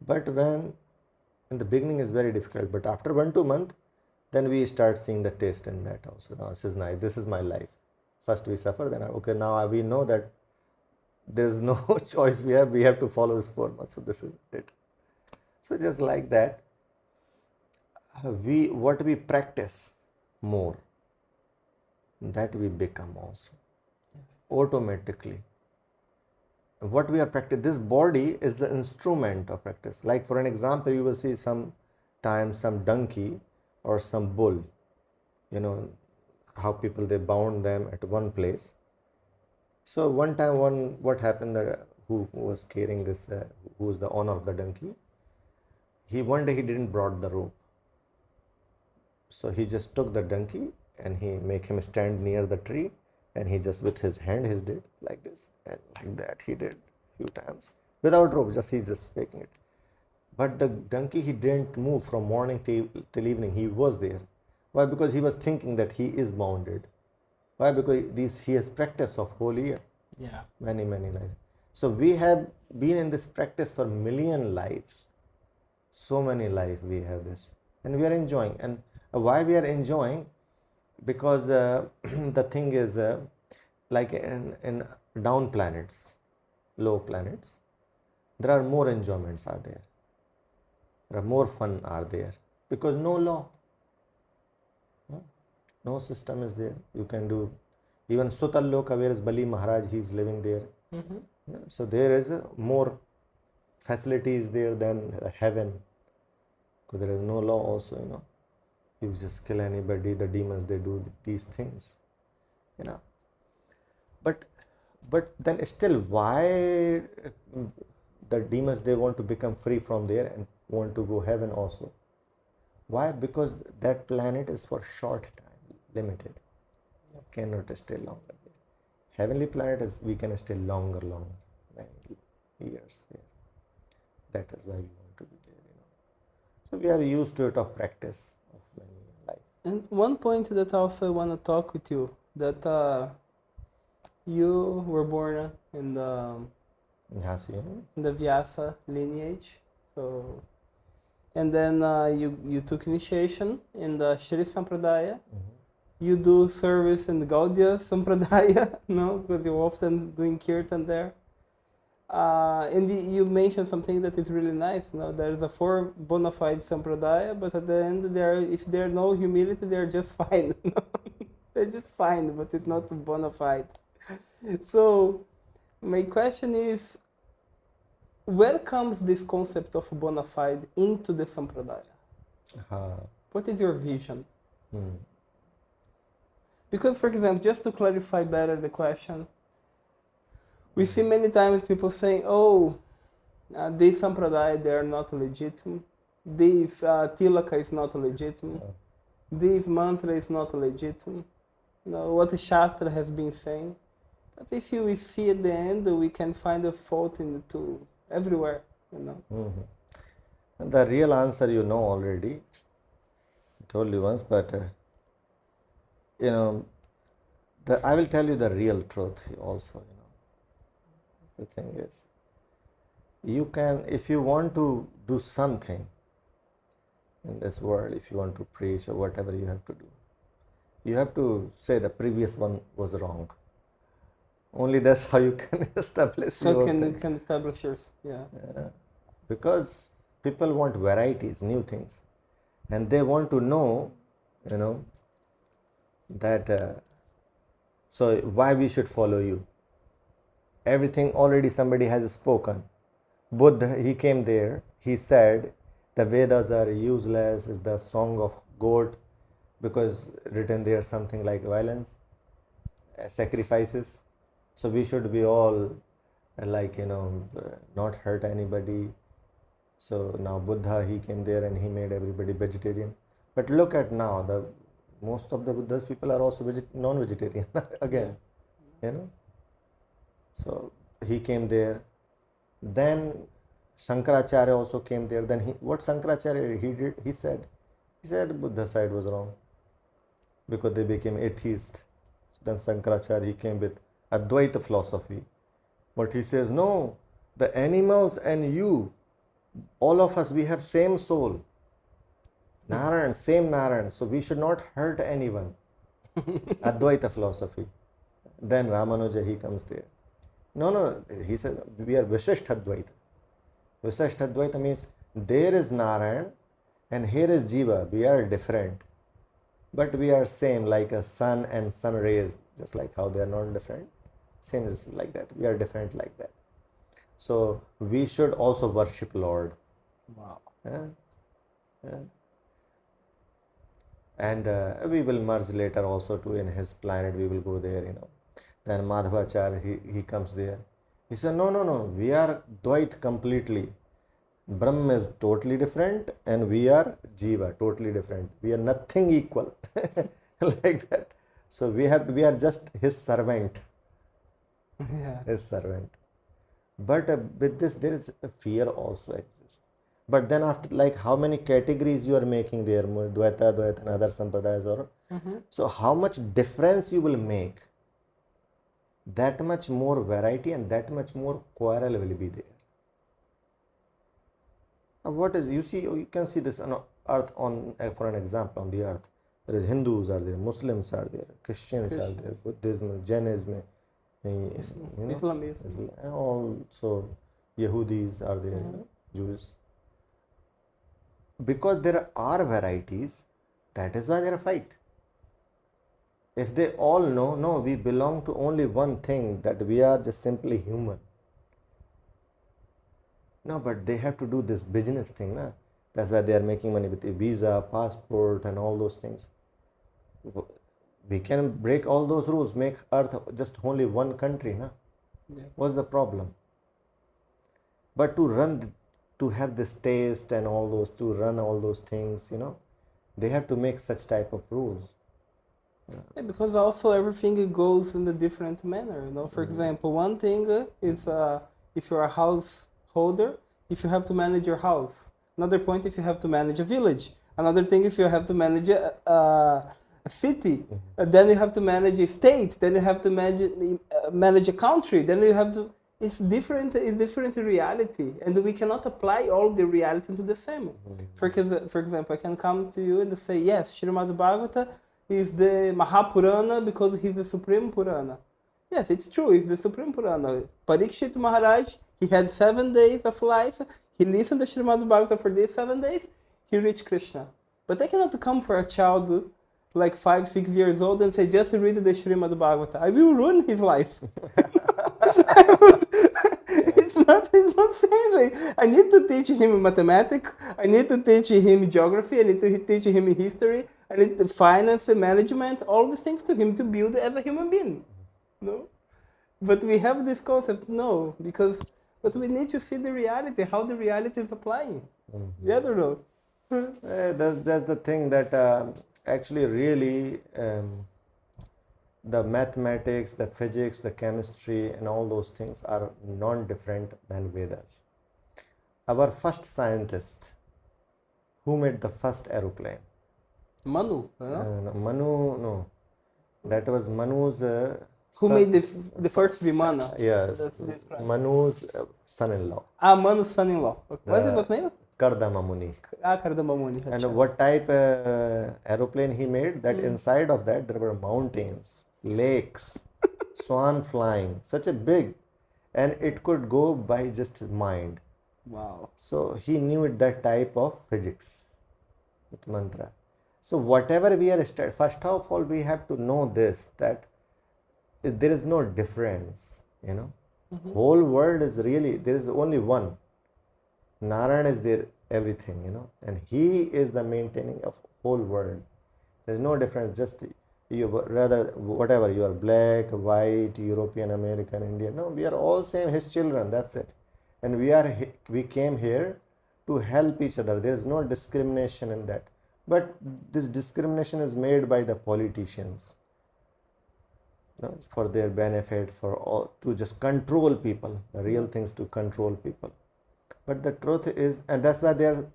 But when in the beginning is very difficult, but after 1-2 months, then we start seeing the taste in that also. Now this is nice, this is my life. First we suffer, then okay, now we know that there is no choice we have to follow this 4 months. So this is it. So just like that, what we practice more, that we become also. Automatically. What we are practicing, this body is the instrument of practice. Like for an example, you will see sometimes some donkey or some bull, how people they bound them at one place. So one time, what happened, who was carrying this, who was the owner of the donkey, one day he didn't brought the rope. So he just took the donkey and he make him stand near the tree, and he just with his hand he did like this and like that he did few times without rope, he just making it. But the donkey, he didn't move from morning till evening. He was there. Why? Because he was thinking that he is bounded. Why? Because he has practice of whole year. Yeah. Many lives. So we have been in this practice for million lives. So many lives we have this, and we are enjoying. And why we are enjoying? Because the thing is, like in down planets, low planets, there are more enjoyments are there. There are more fun are there, because no law, no system is there. You can do even Sutal Loka, where is Bali Maharaj, he is living there. So there is more facilities there than heaven, because there is no law also. You just kill anybody, the demons, they do these things, but then still, why the demons, they want to become free from there and want to go heaven also? Why? Because that planet is for short time, limited. Cannot stay longer there. Heavenly planet is, we can stay longer, many years there. That is why we want to be there. So we are used to it of practice of life. And one point that also I want to talk with you, that you were born in the Vyasa lineage, so, and then you took initiation in the Shri Sampradaya. You do service in the Gaudiya Sampradaya, no, because you're often doing kirtan there. And you mentioned something that is really nice. No, there's a 4 bona fide Sampradaya, but at the end, if there's no humility, they're just fine. They're just fine, but it's not bona fide. So my question is, where comes this concept of bona fide into the Sampradaya? What is your vision? Because, for example, just to clarify better the question, we see many times people saying, oh, this Sampradaya, they are not legitimate. This Tilaka is not legitimate. This mantra is not legitimate. No, what the Shastra has been saying. But if we see at the end, we can find a fault in the two, everywhere, you know. And the real answer you know already. I told you once, but you know, I will tell you the real truth also, you know. The thing is, you can, if you want to do something in this world, if you want to preach or whatever you have to do, you have to say the previous one was wrong. Only that's how you can establish your thing. You can establish yours, yeah. Because people want varieties, new things, and they want to know, you know, that so why we should follow you. Everything already somebody has spoken. Buddha, he came there, he said the Vedas are useless, is the song of goat, because written there something like violence, sacrifices. So we should be all like, you know, not hurt anybody. So now Buddha, he came there and he made everybody vegetarian. But look at now, most of the Buddha's people are also non-vegetarian again, you know. So he came there. Then Shankaracharya also came there. Then what Shankaracharya he did, he said Buddha's side was wrong because they became atheist. So then Shankaracharya, he came with Advaita philosophy. But he says, no, the animals and you, all of us, we have same soul. Narayan, same Narayan. So we should not hurt anyone. Advaita philosophy. Then Ramanuja, he comes there. No, he said, we are Vishishta Advaita. Vishishta Advaita means there is Narayan and here is Jiva. We are different. But we are same, like a sun and sun rays, just like how they are not different. Same is like that. We are different like that. So we should also worship Lord. Wow. Yeah. And we will merge later also too in his planet. We will go there, you know. Then Madhavacharya, he comes there. He said, no, we are Dvait completely. Brahma is totally different and we are Jiva, totally different. We are nothing equal. Like that. So we are just his servant. Yeah. His servant. But with this, there is a fear also exists. But then after, like, how many categories you are making there, Dvaita and other Sampradayas, or so how much difference you will make, that much more variety and that much more quarrel will be there. Now what is, you can see this on earth, for an example, on the earth. There is Hindus are there, Muslims are there, Christians are there, Buddhism, Jainism, Islamism. Also Yehudis are there, Jews. Because there are varieties, that is why there are fight. If they all know, no, we belong to only one thing, that we are just simply human. No, but they have to do this business thing, na? That's why they are making money with a visa, passport and all those things. We can break all those rules, make earth just only one country, na? Yeah. What's the problem? But to have this taste and all those, to run all those things, you know, they have to make such type of rules. Yeah, because also everything goes in a different manner. You know, for example, one thing is if you're a householder, if you have to manage your house. Another point if you have to manage a village. Another thing if you have to manage a city. Then you have to manage a state. Then you have to manage a country. Then you have to. It's different reality, and we cannot apply all the reality into the same. For example, I can come to you and say, yes, Srimad Bhagavata is the Mahapurana because he's the Supreme Purana. Yes, it's true, he's the Supreme Purana. Parikshit Maharaj, he had 7 days of life, he listened to Srimad Bhagavata for these 7 days, he reached Krishna. But I cannot come for a child like 5, 6 years old and say, just read the Srimad Bhagavata. I will ruin his life. It's not same. I need to teach him mathematics, I need to teach him geography, I need to teach him history, I need to finance, management, all these things to him to build as a human being. No? But we have this concept, no, but we need to see the reality, how the reality is applying. Yes or no? That's the thing that actually really the mathematics, the physics, the chemistry and all those things are non-different than Vedas. Our first scientist, who made the first aeroplane? Manu. Manu, no. That was Manu's... who made the first Vimana? Yes, Manu's son-in-law. Manu's son-in-law. What was his name? Kardama Muni. Kardama Muni. And what type aeroplane he made? That inside of that there were mountains, lakes, swan flying, such a big, and it could go by just mind. Wow. So he knew that type of physics with mantra. So whatever we are studying, first of all we have to know this, that there is no difference, you know. Whole world is really, there is only one. Narayan is there, everything, you know, and he is the maintaining of whole world. There is no difference, just you, rather whatever, you are black, white, European, American, Indian, no, we are all same, his children, that's it. And we came here to help each other. There is no discrimination in that. But this discrimination is made by the politicians, you know, for their benefit, for all, to just control people, the real things to control people. But the truth is, and that's why they are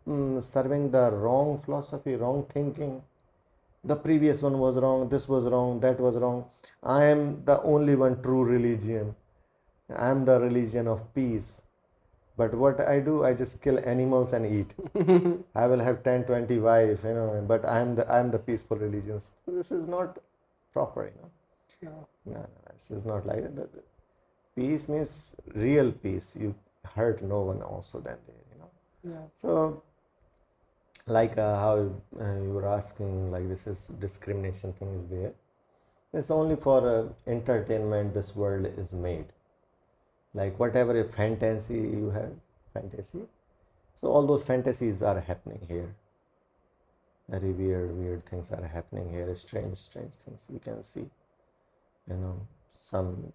serving the wrong philosophy, wrong thinking. The previous one was wrong, this was wrong, that was wrong. I am the only one true religion. I am the religion of peace. But what I do, I just kill animals and eat. I will have 10, 20 wives, you know, but I am the peaceful religion. So this is not proper, you know. No, this is not like that. Peace means real peace. You hurt no one also then there, you know. Yeah. So like how you were asking, like this is discrimination thing is there. It's only for entertainment this world is made. Like whatever fantasy you have, so all those fantasies are happening here. Very weird things are happening here, strange things we can see, you know. Some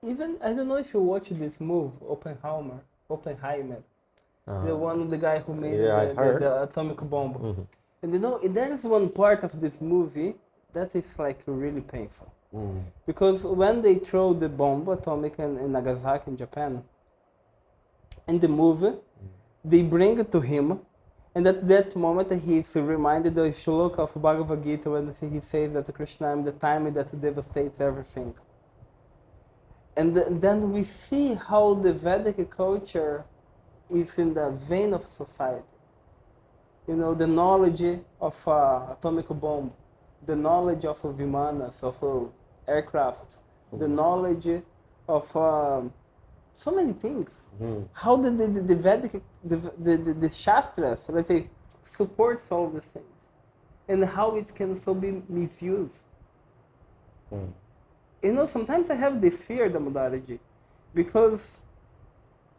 even, I don't know if you watched this movie, Oppenheimer, the guy who made the atomic bomb. And you know, there is one part of this movie that is like really painful. Because when they throw the bomb atomic in Nagasaki in Japan, in the movie, they bring it to him, and at that moment he's reminded of the shloka of Bhagavad Gita when he says that Krishna, I am the time that devastates everything. And then we see how the Vedic culture is in the vein of society. You know, the knowledge of atomic bomb, the knowledge of vimanas, of aircraft, the knowledge of so many things. How the Vedic, the Shastras, let's say, supports all these things, and how it can so be misused. You know, sometimes I have this fear, Damodarji, because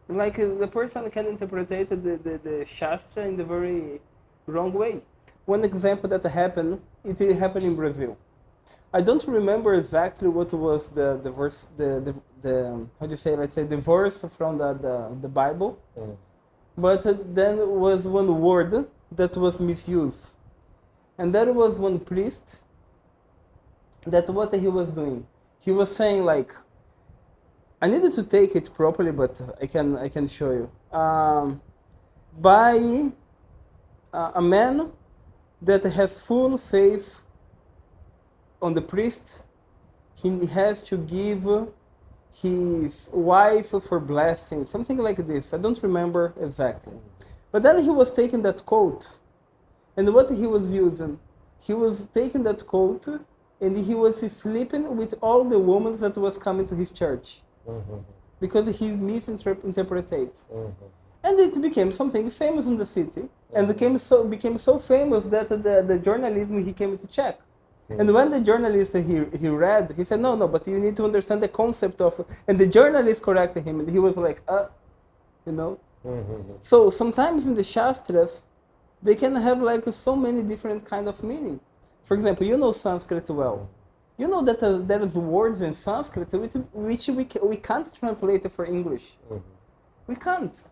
like the person can interpret the Shastra in the very wrong way. One example that happened, it happened in Brazil. I don't remember exactly what was the verse, the how do you say, let's say the verse from the Bible, but then was one word that was misused, and there was one priest that what he was doing, he was saying like, I needed to take it properly, but I can show you. By a man that has full faith on the priest, he has to give his wife for blessing, something like this. I don't remember exactly. But then he was taking that coat, and what he was using? He was taking that coat, and he was sleeping with all the women that was coming to his church. Because he misinterpreted. And it became something famous in the city, and became so famous that the journalism he came to check. And when the journalist he read, he said, no, but you need to understand the concept of, and the journalist corrected him, and he was like, you know. So sometimes in the Shastras, they can have like so many different kind of meaning. For example, you know Sanskrit well. You know that there is words in Sanskrit which we can't translate for English. We can't.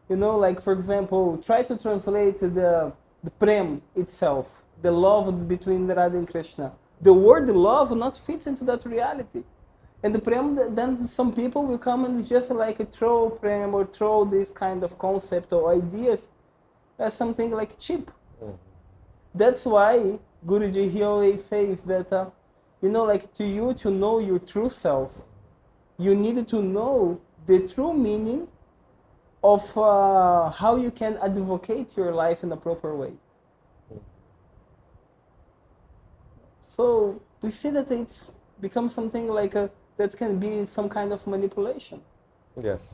You know, like for example, try to translate the prem itself, the love between Radha and Krishna. The word love not fits into that reality. And the prem, then some people will come and just like throw prem or throw this kind of concept or ideas as something like cheap. That's why Guruji, he always says that, you know, like to you to know your true self, you need to know the true meaning of how you can advocate your life in a proper way. So we see that it's become something like that can be some kind of manipulation. Yes.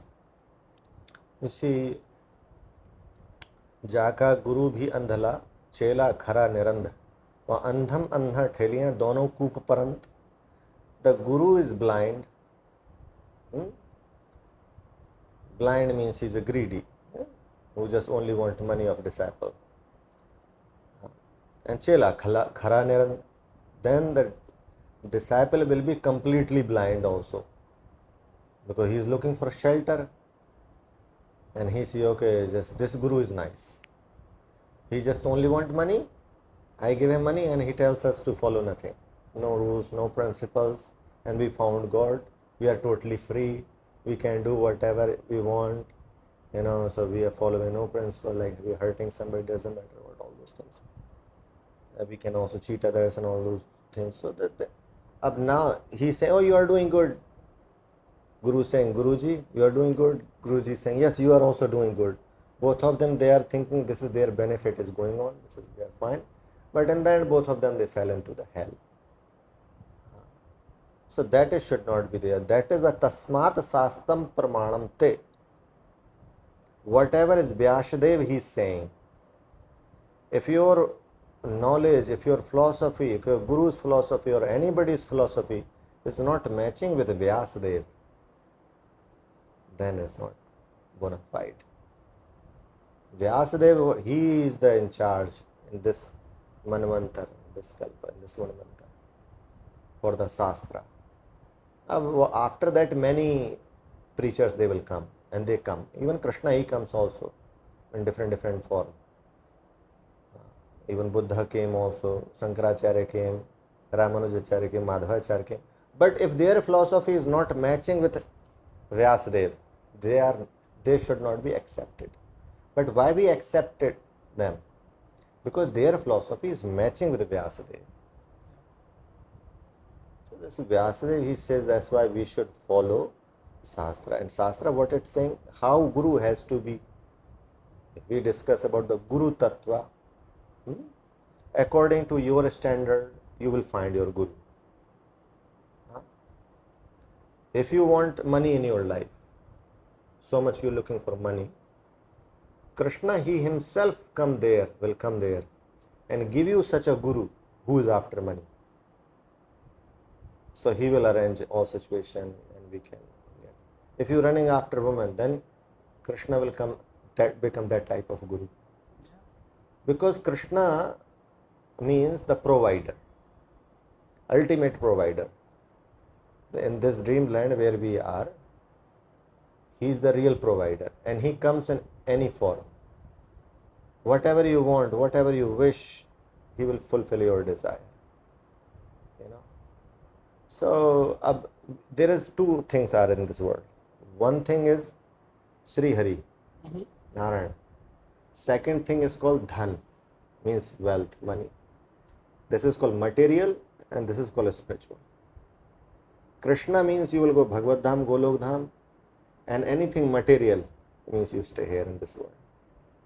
You see, जाका गुरु भी अंधला चेला खरा निरंध व अंधम अंधा ठेलियां दोनों कूप परंत. The guru is blind. Blind means he's a greedy, who just only want money of disciple. And chela khara nirand, then the disciple will be completely blind also, because he is looking for shelter, and he see, okay, just this guru is nice. He just only want money. I give him money, and he tells us to follow nothing, no rules, no principles, and we found God. We are totally free. We can do whatever we want, you know. So we are following no principle. Like we are hurting somebody, doesn't matter what, all those things. We can also cheat others and all those things. So that up now he say, oh, you are doing good. Guru saying, Guruji, you are doing good. Guruji saying, yes, you are also doing good. Both of them, they are thinking this is their benefit is going on. This is their fine. But in the end, both of them, they fell into the hell. So that is, should not be there. That is why tasmat sastam pramanam te. Whatever is Vyasadev, he is saying. If your knowledge, if your philosophy, if your guru's philosophy or anybody's philosophy is not matching with Vyasadev, then it's not bona fide. Vyasadev, he is the in charge in this manvantar, in this kalpa, in this manvantar, for the Shastra. After that, many preachers, they will come, and they come. Even Krishna, he comes also in different form. Even Buddha came also, Sankaracharya came, Ramanujacharya came, Madhvacharya came. But if their philosophy is not matching with Vyasadev, they should not be accepted. But why we accepted them? Because their philosophy is matching with Vyasadev. So this Vyasadev, he says that's why we should follow Shastra. And Shastra, what it's saying, how Guru has to be. We discuss about the Guru Tattva. According to your standard, you will find your Guru. If you want money in your life, so much you're looking for money, Krishna, he himself will come there and give you such a Guru who is after money. So he will arrange all situation and we can get. If you're running after woman, then Krishna will become that type of Guru. Because Krishna means the provider, ultimate provider. In this dreamland where we are, he is the real provider, and he comes in any form. Whatever you want, whatever you wish, he will fulfill your desire. You know. So there is two things are in this world. One thing is Sri Hari, Narayan. Second thing is called Dhan, means wealth, money. This is called material and this is called spiritual. Krishna means you will go Bhagavad Dham, Golok Dham, and anything material means you stay here in this world.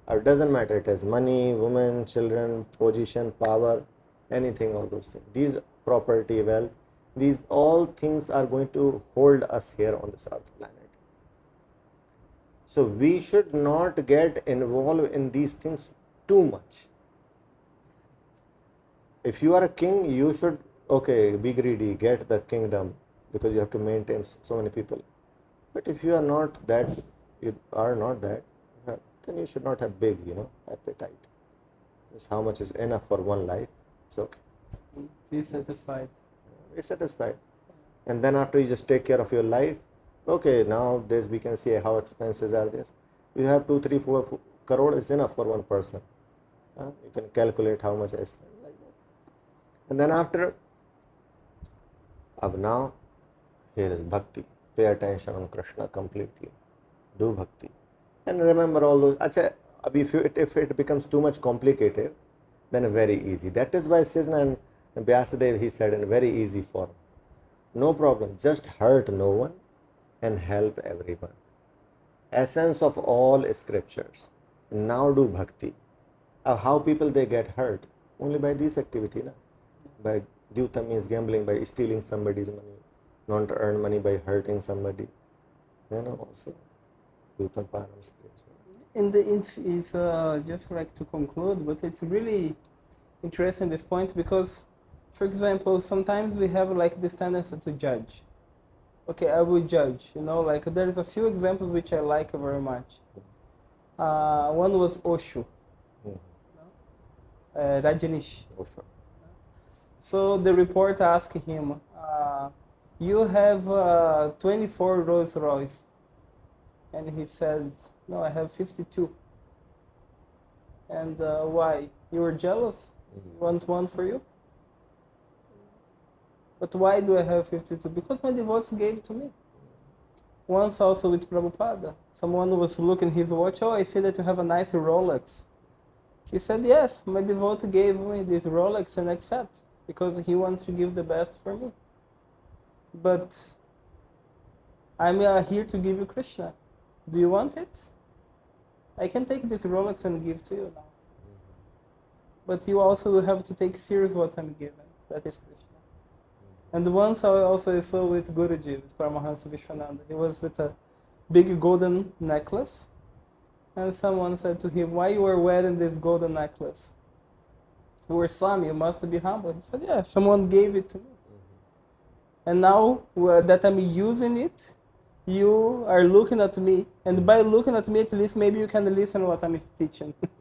It doesn't matter, it has money, women, children, position, power, anything, all those things. These property, wealth, these all things are going to hold us here on this earth planet. So we should not get involved in these things too much. If you are a king, you should, okay, be greedy, get the kingdom, because you have to maintain so many people. But if you are not that, then you should not have big, appetite. Just how much is enough for one life, it's okay. Be satisfied. Be satisfied. And then after you just take care of your life, okay, nowadays we can see how expenses are this. You have 2, 3, 4 crore is enough for one person. You can calculate how much I spend like that. And then after, now, here is bhakti. Pay attention on Krishna completely. Do bhakti. And remember all those. If it becomes too much complicated, then very easy. That is why Sisna and Vyasadeva, he said in very easy form. No problem, just hurt no one and help everyone. Essence of all scriptures. Now do bhakti. How people they get hurt? Only by this activity. By Dyuta means gambling, by stealing somebody's money. Not to earn money by hurting somebody. Also. Dyutam Param It's just like to conclude, but it's really interesting this point because, for example, sometimes we have like this tendency to judge. Okay, I will judge, like there's a few examples which I like very much. One was Osho, Rajneesh. Osho. So the reporter asked him, you have 24 Rolls Royce. And he said, no, I have 52. And why? You were jealous? You want one for you? But why do I have 52? Because my devotees gave to me. Once also with Prabhupada, someone was looking at his watch, I see that you have a nice Rolex. He said, yes, my devotee gave me this Rolex and accept, because he wants to give the best for me. But I'm here to give you Krishna. Do you want it? I can take this Rolex and give to you now. But you also will have to take serious what I'm giving. That is Krishna. And once I also saw with Gurudev, with Paramahansa Vishwananda. He was with a big golden necklace. And someone said to him, why you are wearing this golden necklace? You were Swami, you must be humble. He said, yeah, someone gave it to me. And now that I'm using it, you are looking at me, and by looking at me, at least maybe you can listen to what I'm teaching. Yes,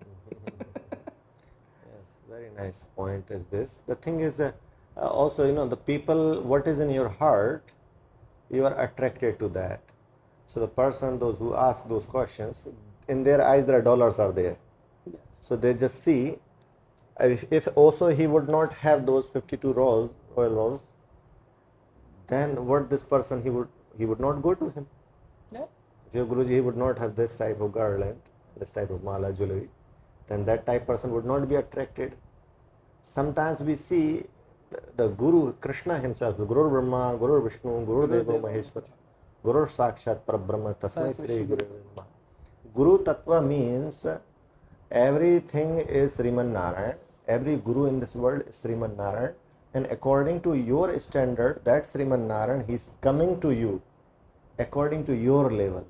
very nice point is this. The thing is, also, the people, what is in your heart, you are attracted to that. So the person, those who ask those questions, in their eyes, their dollars are there. Yes. So they just see, if also he would not have those 52 royal rolls, then what this person, he would not go to him. Yeah. If your Guruji, he would not have this type of garland, this type of mala jewelry, then that type person would not be attracted. Sometimes we see the Guru, Krishna himself, Guru Brahma, Guru Vishnu, Guru Deva Maheshwara, Guru Sakshat Parabrahma, Tasmai Sri Guru Brahma. Guru Tattva means everything is Sriman Narayan. Every Guru in this world is Sriman Narayan. And according to your standard, that Sriman Narayan, he is coming to you according to your level.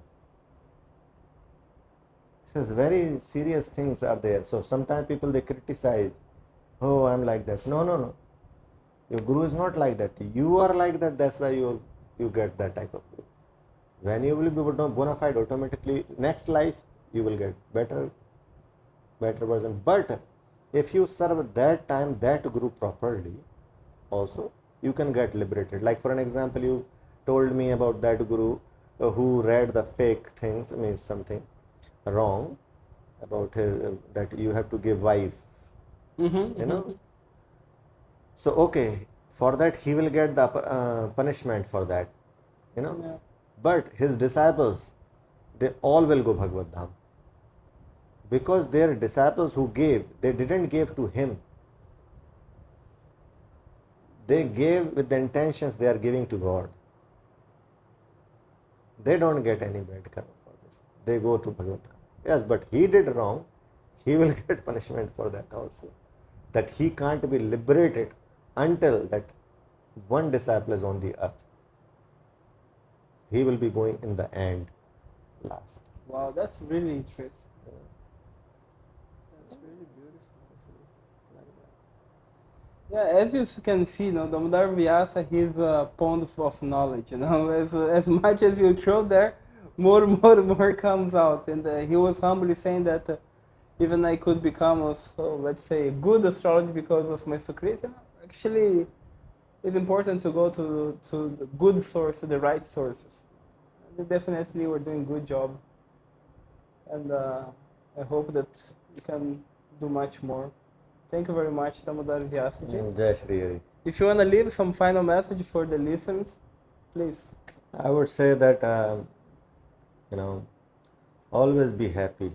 Says very serious things are there. So sometimes people, they criticize, oh, I'm like that. No. Your Guru is not like that. You are like that. That's why you get that type of Guru. When you will be bona fide, automatically next life you will get better version. But if you serve that time that Guru properly, also you can get liberated. Like for an example, you told me about that Guru who read the fake things, means something wrong about that you have to give wife. So okay, for that he will get the punishment for that. you know. Yeah. But his disciples, they all will go Bhagavad Dham. Because their disciples who gave, they didn't give to him. They gave with the intentions they are giving to God. They don't get any bad karma for this. They go to Bhagavad Dham. Yes, but he did wrong. He will get punishment for that also. That he can't be liberated until that one disciple is on the earth. He will be going in the end, last. Wow, that's really interesting. That's really beautiful. Yeah, as you can see, you know, Damodar Vyasa, he's a pond of knowledge, you know. As much as you throw there, more comes out. And he was humbly saying that even I could become, let's say, a good astrologer because of my Sukrit. You know, actually, it's important to go to the good source, to the right sources. And definitely, we're doing a good job. And I hope that we can do much more. Thank you very much, Damodar Vyas. Jai Shri Hari. If you want to leave some final message for the listeners, please. I would say that, always be happy.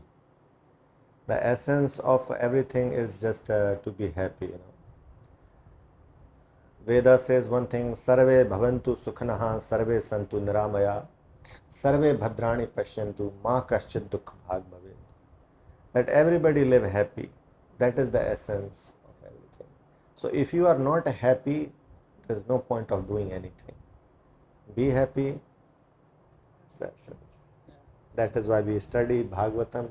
The essence of everything is just to be happy, you know. Veda says one thing, Sarve bhavantu sukhanaha, sarve santu niramaya, sarve bhadrani pashyantu, ma kaschid dukh bhag bhavet. That everybody live happy. That is the essence of everything. So if you are not happy, there is no point of doing anything. Be happy. That's the essence. That is why we study Bhagavatam.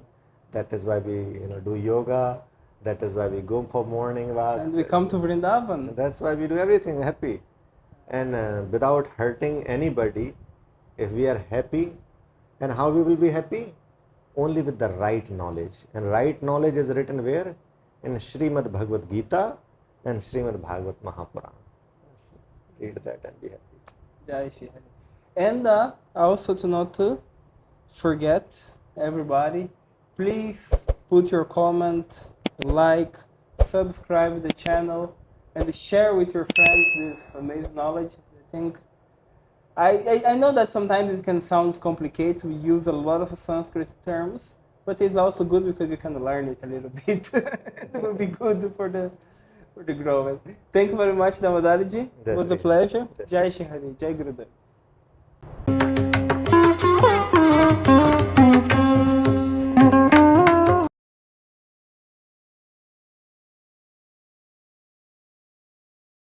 That is why we do yoga. That is why we go for morning walk. And we come to Vrindavan. That's why we do everything happy. And without hurting anybody, if we are happy, and how we will be happy? Only with the right knowledge. And right knowledge is written where? In Srimad Bhagavad Gita and Srimad Bhagavad Mahapurana. Read that and be happy. Jai Shri Hari. And also to not forget, everybody, please put your comment, like, subscribe the channel, and share with your friends this amazing knowledge. I think I know that sometimes it can sound complicated. We use a lot of Sanskrit terms, but it's also good because you can learn it a little bit. It will be good for the growing. Thank you very much, Damodarji. It was a pleasure. Jai Shri Hari. Jai Gurudev.